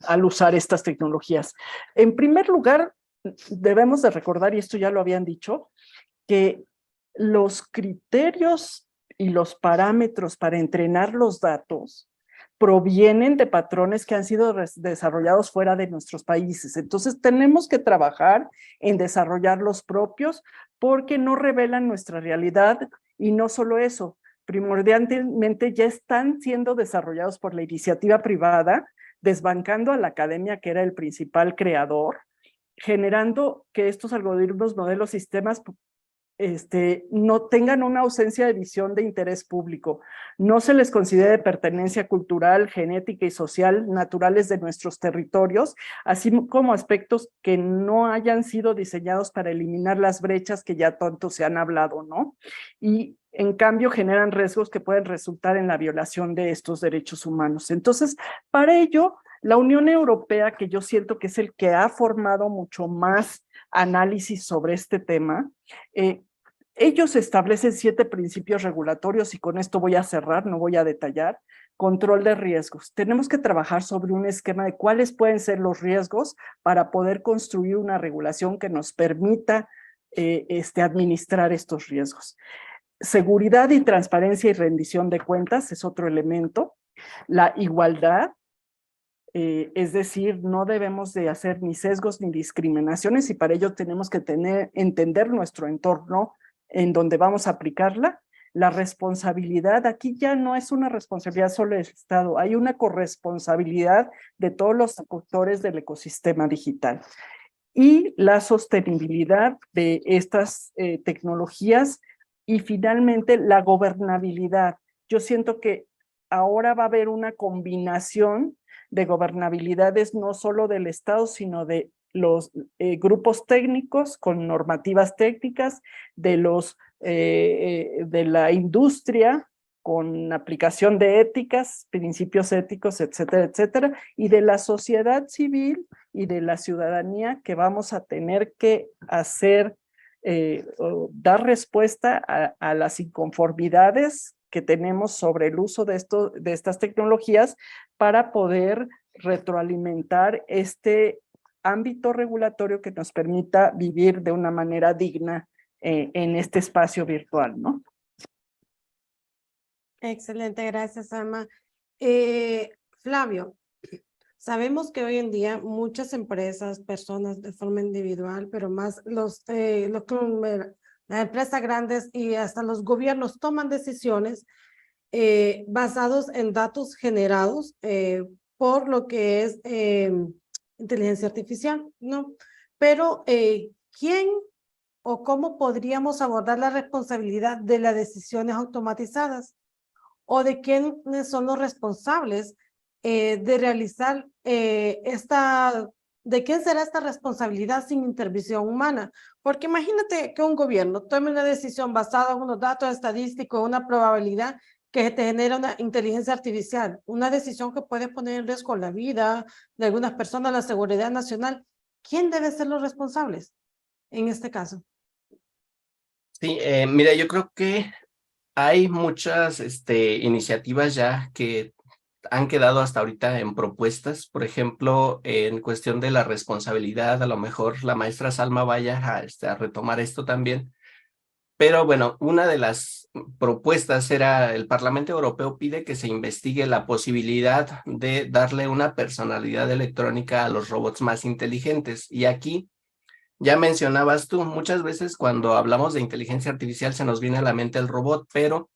al usar estas tecnologías. En primer lugar, debemos de recordar, y esto ya lo habían dicho, que los criterios y los parámetros para entrenar los datos provienen de patrones que han sido desarrollados fuera de nuestros países. Entonces tenemos que trabajar en desarrollar los propios porque no revelan nuestra realidad, y no solo eso, primordialmente ya están siendo desarrollados por la iniciativa privada, desbancando a la academia, que era el principal creador, generando que estos algoritmos, modelos, sistemas no tengan una ausencia de visión de interés público, no se les considere pertenencia cultural, genética y social naturales de nuestros territorios, así como aspectos que no hayan sido diseñados para eliminar las brechas que ya tanto se han hablado, ¿no? Y en cambio generan riesgos que pueden resultar en la violación de estos derechos humanos. Entonces, para ello, la Unión Europea, que yo siento que es el que ha formado mucho más análisis sobre este tema, ellos establecen 7 principios regulatorios, y con esto voy a cerrar, no voy a detallar. Control de riesgos. Tenemos que trabajar sobre un esquema de cuáles pueden ser los riesgos para poder construir una regulación que nos permita administrar estos riesgos. Seguridad y transparencia y rendición de cuentas es otro elemento. La igualdad, es decir, no debemos de hacer ni sesgos ni discriminaciones, y para ello tenemos que entender nuestro entorno en donde vamos a aplicarla. La responsabilidad, aquí ya no es una responsabilidad solo del Estado, hay una corresponsabilidad de todos los actores del ecosistema digital. Y la sostenibilidad de estas tecnologías, y finalmente la gobernabilidad. Yo siento que ahora va a haber una combinación de gobernabilidades no solo del Estado, sino de los grupos técnicos con normativas técnicas, de la industria con aplicación de éticas, principios éticos, etcétera, etcétera, y de la sociedad civil y de la ciudadanía, que vamos a tener que hacer, dar respuesta a las inconformidades que tenemos sobre el uso de estas tecnologías, para poder retroalimentar este ámbito regulatorio que nos permita vivir de una manera digna en este espacio virtual, ¿no? Excelente, gracias, Alma. Flavio, sabemos que hoy en día muchas empresas, personas de forma individual, pero más las empresas grandes y hasta los gobiernos toman decisiones basados en datos generados por lo que es inteligencia artificial, ¿no? Pero ¿quién o cómo podríamos abordar la responsabilidad de las decisiones automatizadas? ¿O de quiénes son los responsables de realizar de quién será esta responsabilidad sin intervención humana? Porque imagínate que un gobierno tome una decisión basada en unos datos estadísticos, una probabilidad que te genera una inteligencia artificial, una decisión que puede poner en riesgo la vida de algunas personas, la seguridad nacional. ¿Quién debe ser los responsables? en este caso? Sí, mira, yo creo que hay muchas iniciativas ya que han quedado hasta ahorita en propuestas. Por ejemplo, en cuestión de la responsabilidad, a lo mejor la maestra Salma vaya a retomar esto también. Pero bueno, una de las propuestas era, el Parlamento Europeo pide que se investigue la posibilidad de darle una personalidad electrónica a los robots más inteligentes. Y aquí ya mencionabas tú, muchas veces cuando hablamos de inteligencia artificial se nos viene a la mente el robot, pero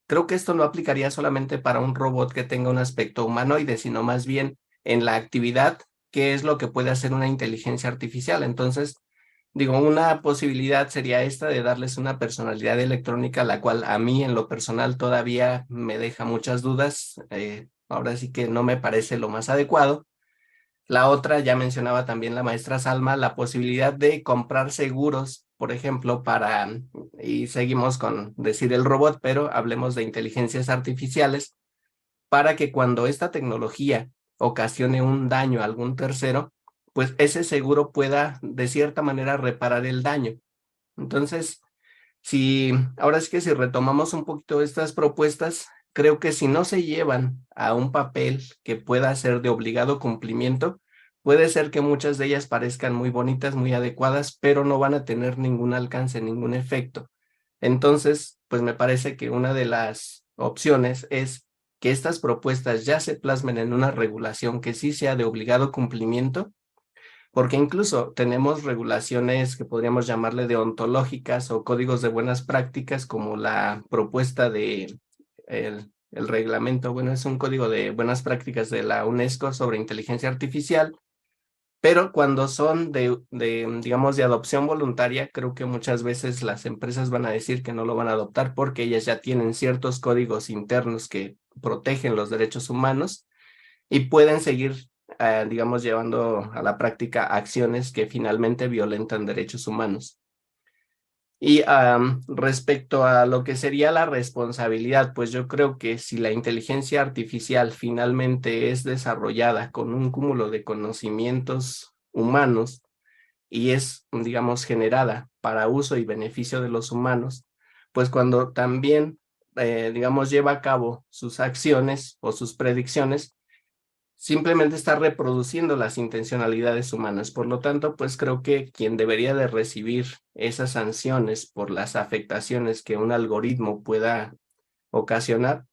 creo que esto no aplicaría solamente para un robot que tenga un aspecto humanoide, sino más bien en la actividad, qué es lo que puede hacer una inteligencia artificial. Entonces, digo, una posibilidad sería esta de darles una personalidad electrónica, la cual a mí en lo personal todavía me deja muchas dudas. Ahora sí que no me parece lo más adecuado. La otra, ya mencionaba también la maestra Salma, la posibilidad de comprar seguros, por ejemplo, y seguimos con decir el robot, pero hablemos de inteligencias artificiales, para que cuando esta tecnología ocasione un daño a algún tercero, pues ese seguro pueda de cierta manera reparar el daño. Entonces, ahora sí que si retomamos un poquito estas propuestas, creo que si no se llevan a un papel que pueda ser de obligado cumplimiento, puede ser que muchas de ellas parezcan muy bonitas, muy adecuadas, pero no van a tener ningún alcance, ningún efecto. Entonces, pues me parece que una de las opciones es que estas propuestas ya se plasmen en una regulación que sí sea de obligado cumplimiento, porque incluso tenemos regulaciones que podríamos llamarle deontológicas o códigos de buenas prácticas, como la propuesta de el reglamento, bueno, es un código de buenas prácticas de la UNESCO sobre inteligencia artificial, pero cuando son digamos, de adopción voluntaria, creo que muchas veces las empresas van a decir que no lo van a adoptar porque ellas ya tienen ciertos códigos internos que protegen los derechos humanos y pueden seguir, digamos, llevando a la práctica acciones que finalmente violentan derechos humanos. Y respecto a lo que sería la responsabilidad, pues yo creo que si la inteligencia artificial finalmente es desarrollada con un cúmulo de conocimientos humanos y es, digamos, generada para uso y beneficio de los humanos, pues cuando también, digamos, lleva a cabo sus acciones o sus predicciones, simplemente está reproduciendo las intencionalidades humanas. Por lo tanto, pues creo que quien debería de recibir esas sanciones por las afectaciones que un algoritmo pueda ocasionar,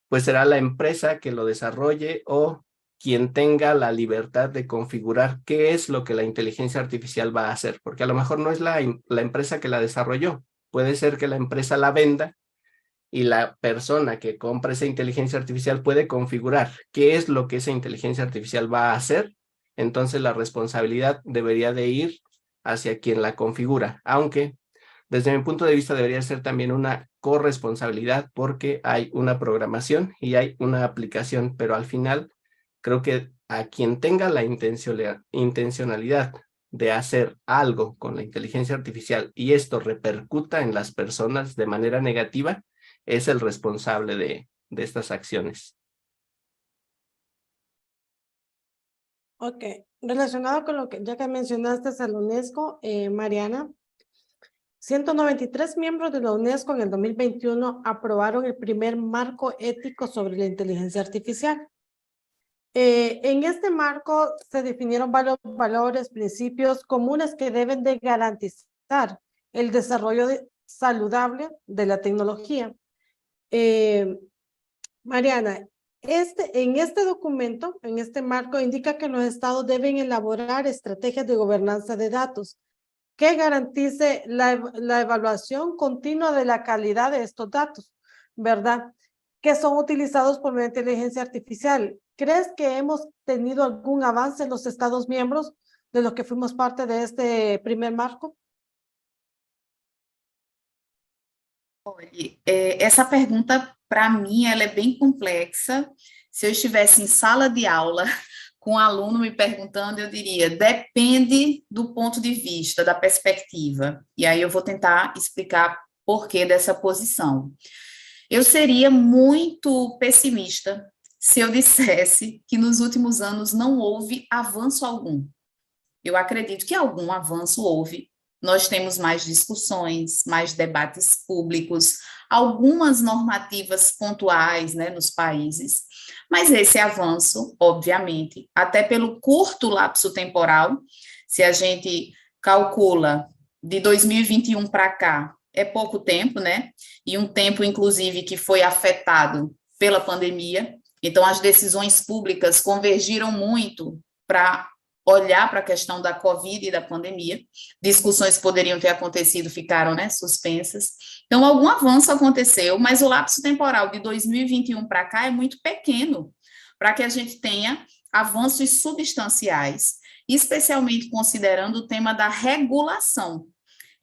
pues será la empresa que lo desarrolle o quien tenga la libertad de configurar qué es lo que la inteligencia artificial va a hacer, porque a lo mejor no es la empresa que la desarrolló, puede ser que la empresa la venda y la persona que compra esa inteligencia artificial puede configurar qué es lo que esa inteligencia artificial va a hacer. Entonces la responsabilidad debería de ir hacia quien la configura, aunque desde mi punto de vista debería ser también una corresponsabilidad porque hay una programación y hay una aplicación, pero al final creo que a quien tenga la intencionalidad de hacer algo con la inteligencia artificial y esto repercuta en las personas de manera negativa, es el responsable de estas acciones. Ok, relacionado con lo que ya que mencionaste a la UNESCO, Mariana, 193 miembros de la UNESCO en el 2021 aprobaron el primer marco ético sobre la inteligencia artificial. En este marco se definieron varios valores, principios comunes que deben de garantizar el desarrollo saludable de la tecnología. Mariana, en este documento, en este marco, indica que los estados deben elaborar estrategias de gobernanza de datos que garantice la evaluación continua de la calidad de estos datos, ¿verdad? Que son utilizados por la inteligencia artificial. ¿Crees que hemos tenido algún avance en los estados miembros de los que fuimos parte de este primer marco? Olha, essa pergunta, para mim, ela é bem complexa. Se eu estivesse em sala de aula com um aluno me perguntando, eu diria, depende do ponto de vista, da perspectiva. E aí eu vou tentar explicar por que dessa posição. Eu seria muito pessimista se eu dissesse que nos últimos anos não houve avanço algum. Eu acredito que algum avanço houve, nós temos mais discussões, mais debates públicos, algumas normativas pontuais, né, nos países, mas esse avanço, obviamente, até pelo curto lapso temporal, se a gente calcula de 2021 para cá, é pouco tempo, né? E um tempo, inclusive, que foi afetado pela pandemia. Então, as decisões públicas convergiram muito para olhar para a questão da Covid e da pandemia. Discussões que poderiam ter acontecido ficaram, né, suspensas. Então, algum avanço aconteceu, mas o lapso temporal de 2021 para cá é muito pequeno para que a gente tenha avanços substanciais, especialmente considerando o tema da regulação.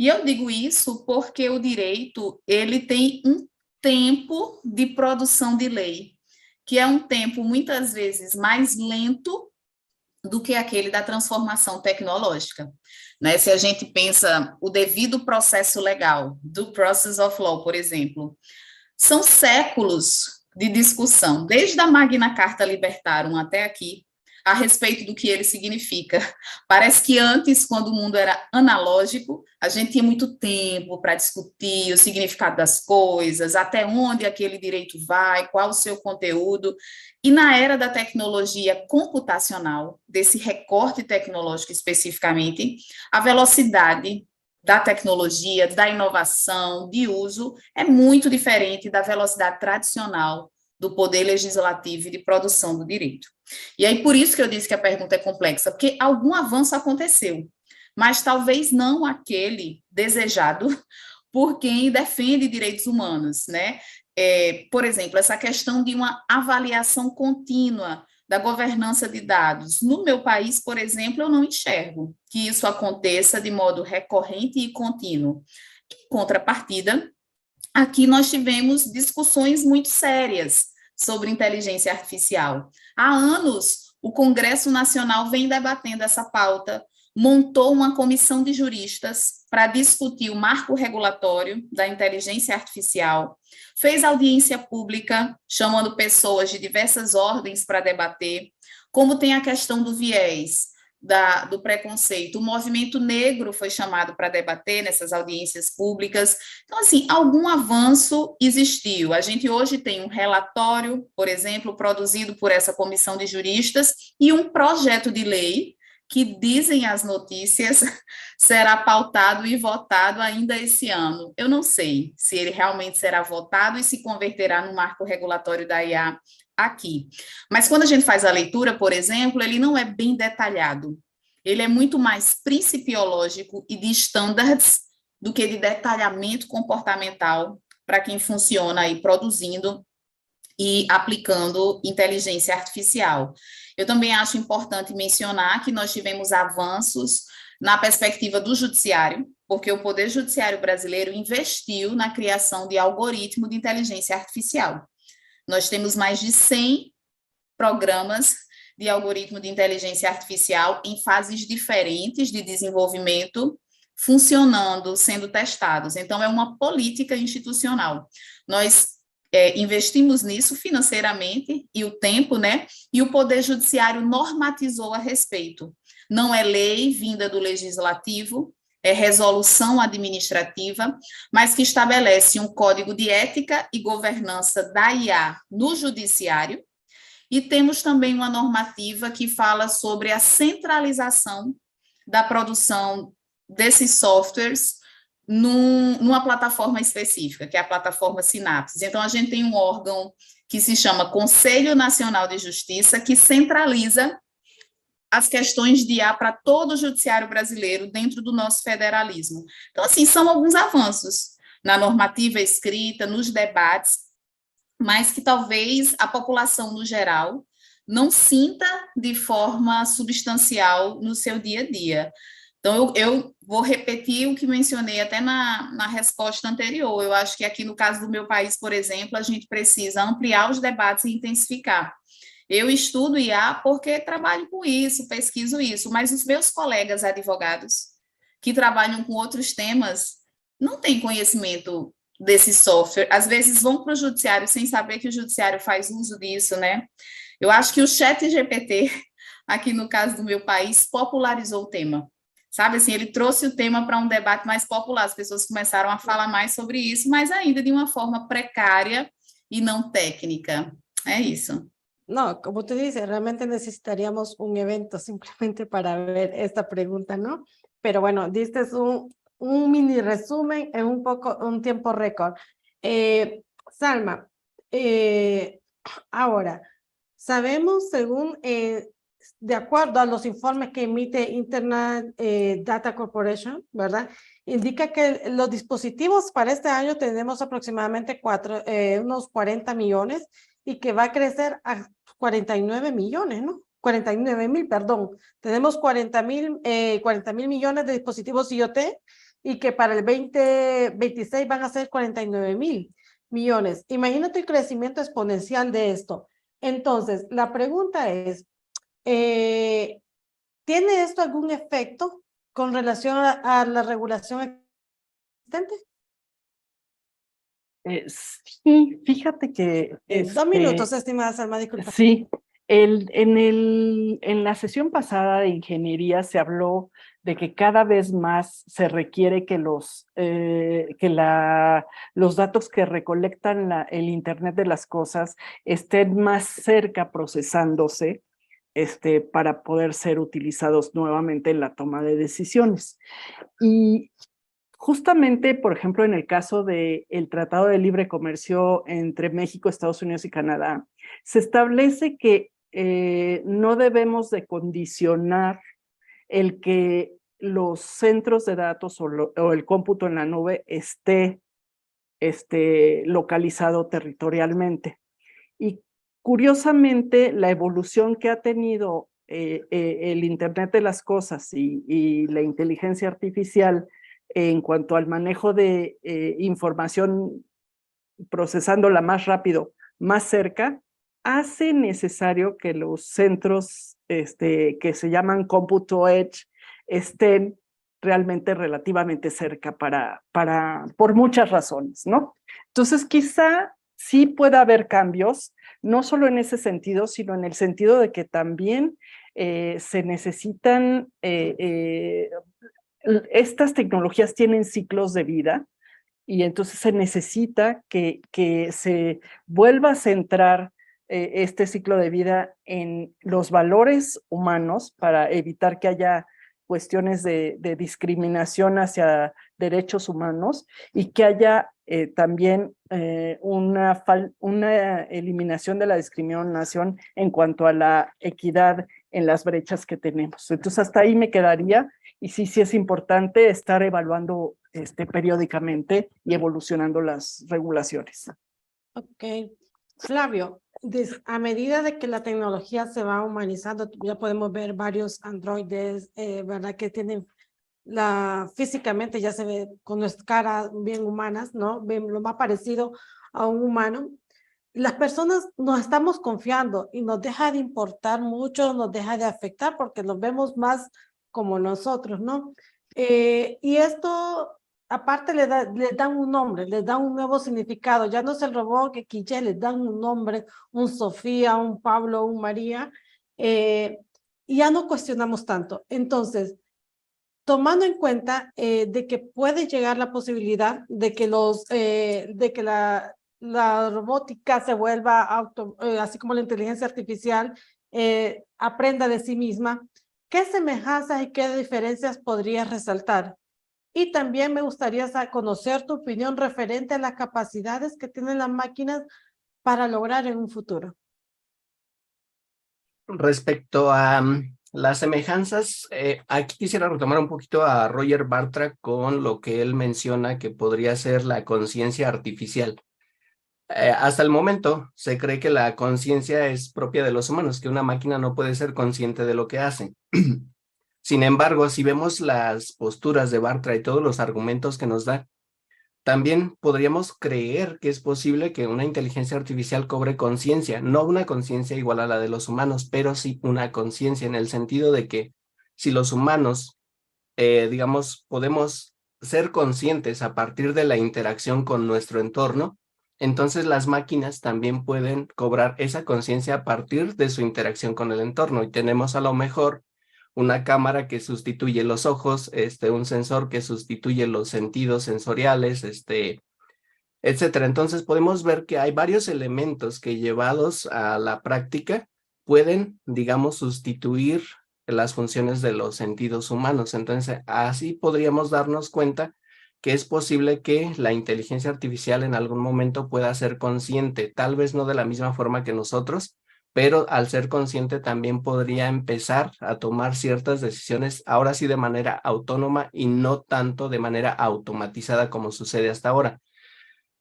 E eu digo isso porque o direito, ele tem um tempo de produção de lei, que é um tempo muitas vezes mais lento do que aquele da transformação tecnológica. Né? Se a gente pensa o devido processo legal, do process of law, por exemplo, são séculos de discussão, desde a Magna Carta Libertarum até aqui, a respeito do que ele significa. Parece que antes, quando o mundo era analógico, a gente tinha muito tempo para discutir o significado das coisas, até onde aquele direito vai, qual o seu conteúdo. E na era da tecnologia computacional, desse recorte tecnológico especificamente, a velocidade da tecnologia, da inovação, de uso, é muito diferente da velocidade tradicional do poder legislativo e de produção do direito. E aí, por isso que eu disse que a pergunta é complexa, porque algum avanço aconteceu, mas talvez não aquele desejado por quem defende direitos humanos, né? Por exemplo, essa questão de uma avaliação contínua da governança de dados. No meu país, por exemplo, eu não enxergo que isso aconteça de modo recorrente e contínuo. Em contrapartida, aqui nós tivemos discussões muito sérias sobre inteligência artificial. Há anos, o Congresso Nacional vem debatendo essa pauta, montou uma comissão de juristas para discutir o marco regulatório da inteligência artificial, fez audiência pública, chamando pessoas de diversas ordens para debater, como tem a questão do viés, do preconceito. O movimento negro foi chamado para debater nessas audiências públicas. Então, assim, algum avanço existiu. A gente hoje tem um relatório, por exemplo, produzido por essa comissão de juristas e um projeto de lei que, dizem as notícias, será pautado e votado ainda esse ano. Eu não sei se ele realmente será votado e se converterá no marco regulatório da IA aqui. Mas quando a gente faz a leitura, por exemplo, ele não é bem detalhado. Ele é muito mais principiológico e de standards do que de detalhamento comportamental para quem funciona aí produzindo e aplicando inteligência artificial. Eu também acho importante mencionar que nós tivemos avanços na perspectiva do judiciário, porque o Poder Judiciário brasileiro investiu na criação de algoritmo de inteligência artificial. Nós temos mais de 100 programas de algoritmo de inteligência artificial em fases diferentes de desenvolvimento, funcionando, sendo testados. Então, é uma política institucional. Nós investimos nisso financeiramente e o tempo, né? E o Poder Judiciário normatizou a respeito. Não é lei vinda do Legislativo, é resolução administrativa, mas que estabelece um código de ética e governança da IA no judiciário, e temos também uma normativa que fala sobre a centralização da produção desses softwares numa plataforma específica, que é a plataforma Sinapses. Então, a gente tem um órgão que se chama Conselho Nacional de Justiça, que centraliza as questões de IA para todo o judiciário brasileiro dentro do nosso federalismo. Então, assim, são alguns avanços na normativa escrita, nos debates, mas que talvez a população no geral não sinta de forma substancial no seu dia a dia. Então, eu vou repetir o que mencionei até na resposta anterior. Eu acho que aqui no caso do meu país, por exemplo, a gente precisa ampliar os debates e intensificar. Eu estudo IA porque trabalho com isso, pesquiso isso, mas os meus colegas advogados que trabalham com outros temas não têm conhecimento desse software, às vezes vão para o judiciário sem saber que o judiciário faz uso disso, né? Eu acho que o ChatGPT, aqui no caso do meu país, popularizou o tema. sabe, assim, ele trouxe o tema para um debate mais popular, as pessoas começaram a falar mais sobre isso, mas ainda de uma forma precária e não técnica. É isso. No, como tú dices, realmente necesitaríamos un evento simplemente para ver esta pregunta, ¿no? Pero bueno, diste un mini resumen en un tiempo récord. Salma, ahora, sabemos según, de acuerdo a los informes que emite Internet Data Corporation, ¿verdad? Indica que los dispositivos para este año tenemos aproximadamente unos 40 millones y que va a crecer a 49 millones, ¿no? 49,000, perdón. Tenemos 40,000 millones de dispositivos IoT y que para el 2026 van a ser 49,000 millones. Imagínate el crecimiento exponencial de esto. Entonces, la pregunta es, ¿tiene esto algún efecto con relación a la regulación existente? Sí, fíjate que... 2 minutos, estimada Salma, disculpa. Sí, en la sesión pasada de ingeniería se habló de que cada vez más se requiere que los datos que recolectan el Internet de las cosas estén más cerca procesándose para poder ser utilizados nuevamente en la toma de decisiones. Y justamente, por ejemplo, en el caso del Tratado de Libre Comercio entre México, Estados Unidos y Canadá, se establece que no debemos de condicionar el que los centros de datos o el cómputo en la nube esté localizado territorialmente. Y curiosamente, la evolución que ha tenido el Internet de las cosas y la inteligencia artificial en cuanto al manejo de información, procesándola más rápido, más cerca, hace necesario que los centros que se llaman cómputo edge estén realmente relativamente cerca por muchas razones, ¿no? Entonces, quizá sí pueda haber cambios, no solo en ese sentido, sino en el sentido de que también se necesitan, estas tecnologías tienen ciclos de vida y entonces se necesita que se vuelva a centrar este ciclo de vida en los valores humanos para evitar que haya cuestiones de discriminación hacia derechos humanos y que haya también una eliminación de la discriminación en cuanto a la equidad en las brechas que tenemos. Entonces hasta ahí me quedaría y sí es importante estar evaluando periódicamente y evolucionando las regulaciones. Ok. Flavio, a medida de que la tecnología se va humanizando, ya podemos ver varios androides, ¿verdad? Que tienen físicamente ya se ve con nuestras caras bien humanas, ¿no? Ven lo más parecido a un humano. Las personas nos estamos confiando y nos deja de importar mucho, nos deja de afectar porque nos vemos más como nosotros, ¿no? Y esto, aparte, le dan un nombre, le dan un nuevo significado. Ya no es el robot que quille, les dan un nombre, un Sofía, un Pablo, un María, y ya no cuestionamos tanto. Entonces, tomando en cuenta de que puede llegar la posibilidad de que la robótica se vuelva así como la inteligencia artificial aprenda de sí misma, ¿qué semejanzas y qué diferencias podrías resaltar? Y también me gustaría conocer tu opinión referente a las capacidades que tienen las máquinas para lograr en un futuro. Respecto a las semejanzas, aquí quisiera retomar un poquito a Roger Bartra con lo que él menciona que podría ser la conciencia artificial. Hasta el momento se cree que la conciencia es propia de los humanos, que una máquina no puede ser consciente de lo que hace. Sin embargo, si vemos las posturas de Bartra y todos los argumentos que nos da, también podríamos creer que es posible que una inteligencia artificial cobre conciencia, no una conciencia igual a la de los humanos, pero sí una conciencia en el sentido de que si los humanos, digamos, podemos ser conscientes a partir de la interacción con nuestro entorno, entonces las máquinas también pueden cobrar esa conciencia a partir de su interacción con el entorno y tenemos a lo mejor una cámara que sustituye los ojos, un sensor que sustituye los sentidos sensoriales, etcétera. Entonces podemos ver que hay varios elementos que llevados a la práctica pueden, digamos, sustituir las funciones de los sentidos humanos. Entonces así podríamos darnos cuenta que es posible que la inteligencia artificial en algún momento pueda ser consciente, tal vez no de la misma forma que nosotros, pero al ser consciente también podría empezar a tomar ciertas decisiones, ahora sí de manera autónoma y no tanto de manera automatizada como sucede hasta ahora.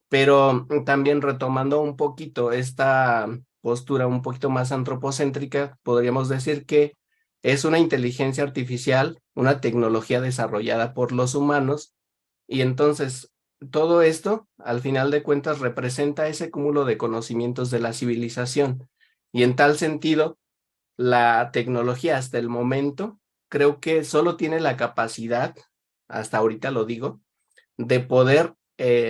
Pero también retomando un poquito esta postura un poquito más antropocéntrica, podríamos decir que es una inteligencia artificial, una tecnología desarrollada por los humanos, y entonces todo esto, al final de cuentas, representa ese cúmulo de conocimientos de la civilización. Y en tal sentido, la tecnología hasta el momento, creo que solo tiene la capacidad, hasta ahorita lo digo, de poder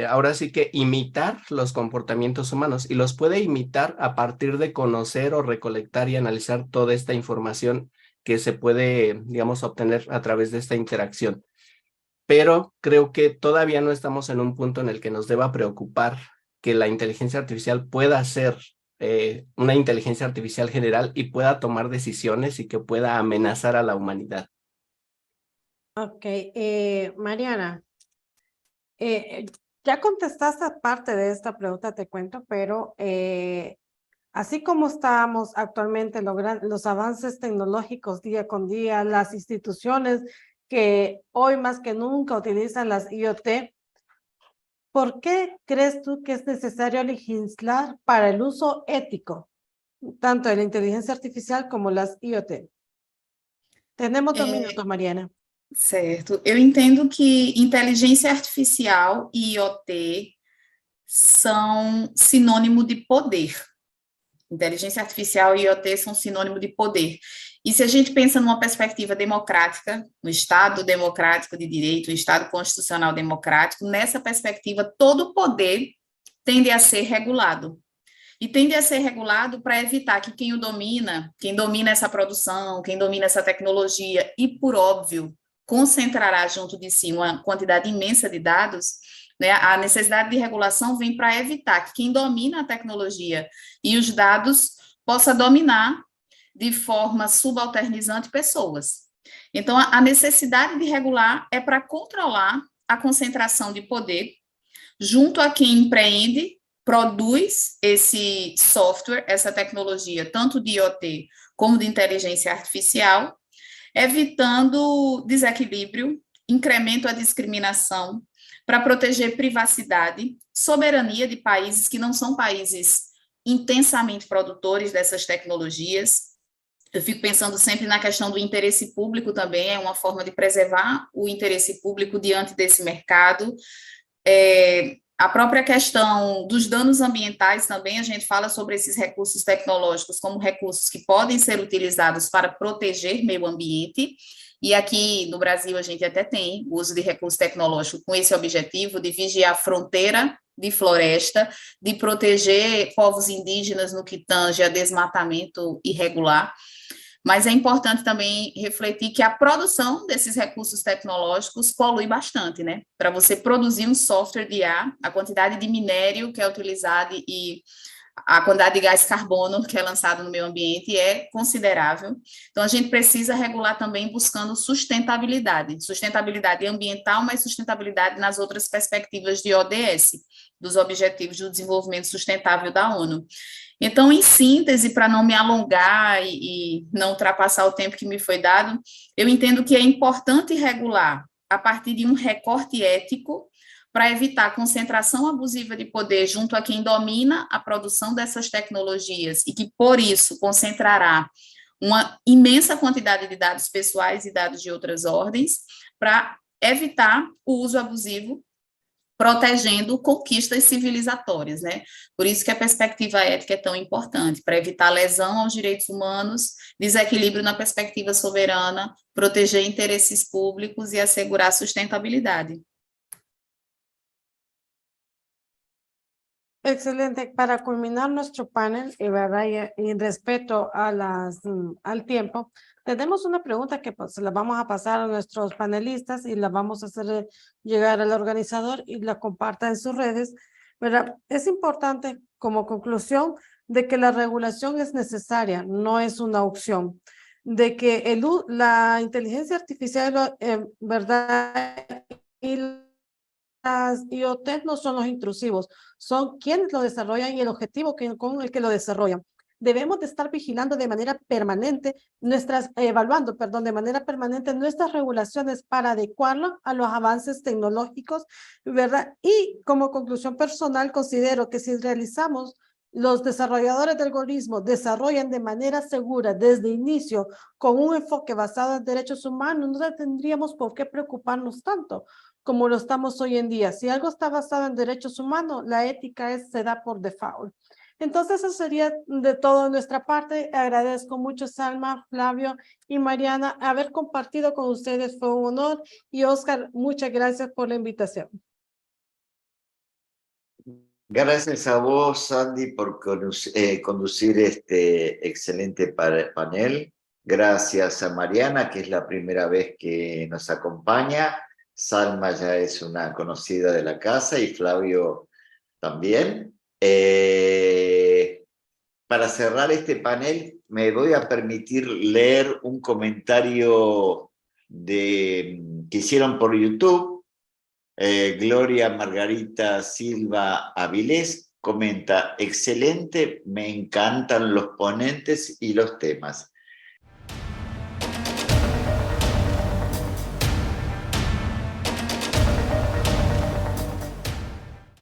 ahora sí que imitar los comportamientos humanos, y los puede imitar a partir de conocer o recolectar y analizar toda esta información que se puede, digamos, obtener a través de esta interacción. Pero creo que todavía no estamos en un punto en el que nos deba preocupar que la inteligencia artificial pueda ser una inteligencia artificial general y pueda tomar decisiones y que pueda amenazar a la humanidad. Ok, Mariana, ya contestaste parte de esta pregunta, te cuento, pero así como estamos actualmente logrando los avances tecnológicos día con día, las instituciones que hoy más que nunca utilizan las IoT, ¿por qué crees tú que es necesario legislar para el uso ético, tanto de la inteligencia artificial como las IoT? Tenemos 2 minutos, Mariana. Certo. Eu entendo que inteligência artificial e IoT são sinônimo de poder. Inteligência artificial e IoT são sinônimo de poder. E se a gente pensa numa perspectiva democrática, no Estado democrático de direito, no Estado constitucional democrático, nessa perspectiva, todo poder tende a ser regulado. E tende a ser regulado para evitar que quem o domina, quem domina essa produção, quem domina essa tecnologia, e por óbvio, concentrará junto de si uma quantidade imensa de dados, né? A necessidade de regulação vem para evitar que quem domina a tecnologia e os dados possa dominar de forma subalternizante pessoas. Então, a necessidade de regular é para controlar a concentração de poder junto a quem empreende, produz esse software, essa tecnologia, tanto de IoT como de inteligência artificial, evitando desequilíbrio, incremento à discriminação, para proteger privacidade, soberania de países que não são países intensamente produtores dessas tecnologias. Eu fico pensando sempre na questão do interesse público também, é uma forma de preservar o interesse público diante desse mercado. A própria questão dos danos ambientais também, a gente fala sobre esses recursos tecnológicos como recursos que podem ser utilizados para proteger meio ambiente, e aqui no Brasil a gente até tem o uso de recursos tecnológicos com esse objetivo de vigiar a fronteira de floresta, de proteger povos indígenas no que tange a desmatamento irregular. Mas é importante também refletir que a produção desses recursos tecnológicos polui bastante, né? Para você produzir um software de IA, a quantidade de minério que é utilizado e a quantidade de gás carbono que é lançado no meio ambiente é considerável. Então, a gente precisa regular também buscando sustentabilidade ambiental, mas sustentabilidade nas outras perspectivas de ODS, dos Objetivos do Desenvolvimento Sustentável da ONU. Então, em síntese, para não me alongar e não ultrapassar o tempo que me foi dado, eu entendo que é importante regular a partir de um recorte ético para evitar a concentração abusiva de poder junto a quem domina a produção dessas tecnologias e que, por isso, concentrará uma imensa quantidade de dados pessoais e dados de outras ordens, para evitar o uso abusivo, protegendo conquistas civilizatórias, né? Por isso que a perspectiva ética é tão importante, para evitar lesão aos direitos humanos, desequilíbrio na perspectiva soberana, proteger interesses públicos e assegurar sustentabilidade. Excelente. Para culminar nuestro panel, ¿verdad? Y respeto a al tiempo, Tenemos una pregunta que pues, la vamos a pasar a nuestros panelistas y la vamos a hacer llegar al organizador y la comparta en sus redes, ¿verdad? Es importante como conclusión de que la regulación es necesaria, no es una opción, de que la inteligencia artificial, ¿verdad? Y las IoT no son los intrusivos, son quienes lo desarrollan y el objetivo con el que lo desarrollan. Debemos de estar vigilando de manera permanente evaluando, perdón, de manera permanente nuestras regulaciones para adecuarlo a los avances tecnológicos, ¿verdad? Y como conclusión personal, considero que si realizamos los desarrolladores del algoritmo desarrollan de manera segura desde inicio con un enfoque basado en derechos humanos, no tendríamos por qué preocuparnos tanto como lo estamos hoy en día. Si algo está basado en derechos humanos, la ética se da por default. Entonces, eso sería de todo de nuestra parte. Agradezco mucho, Salma, Flavio y Mariana, haber compartido con ustedes. Fue un honor. Y Oscar, muchas gracias por la invitación. Gracias a vos, Sandy, por conducir este excelente panel. Gracias a Mariana, que es la primera vez que nos acompaña. Salma ya es una conocida de la casa y Flavio también. Para cerrar este panel, me voy a permitir leer un comentario que hicieron por YouTube. Gloria Margarita Silva Avilés comenta: excelente, me encantan los ponentes y los temas.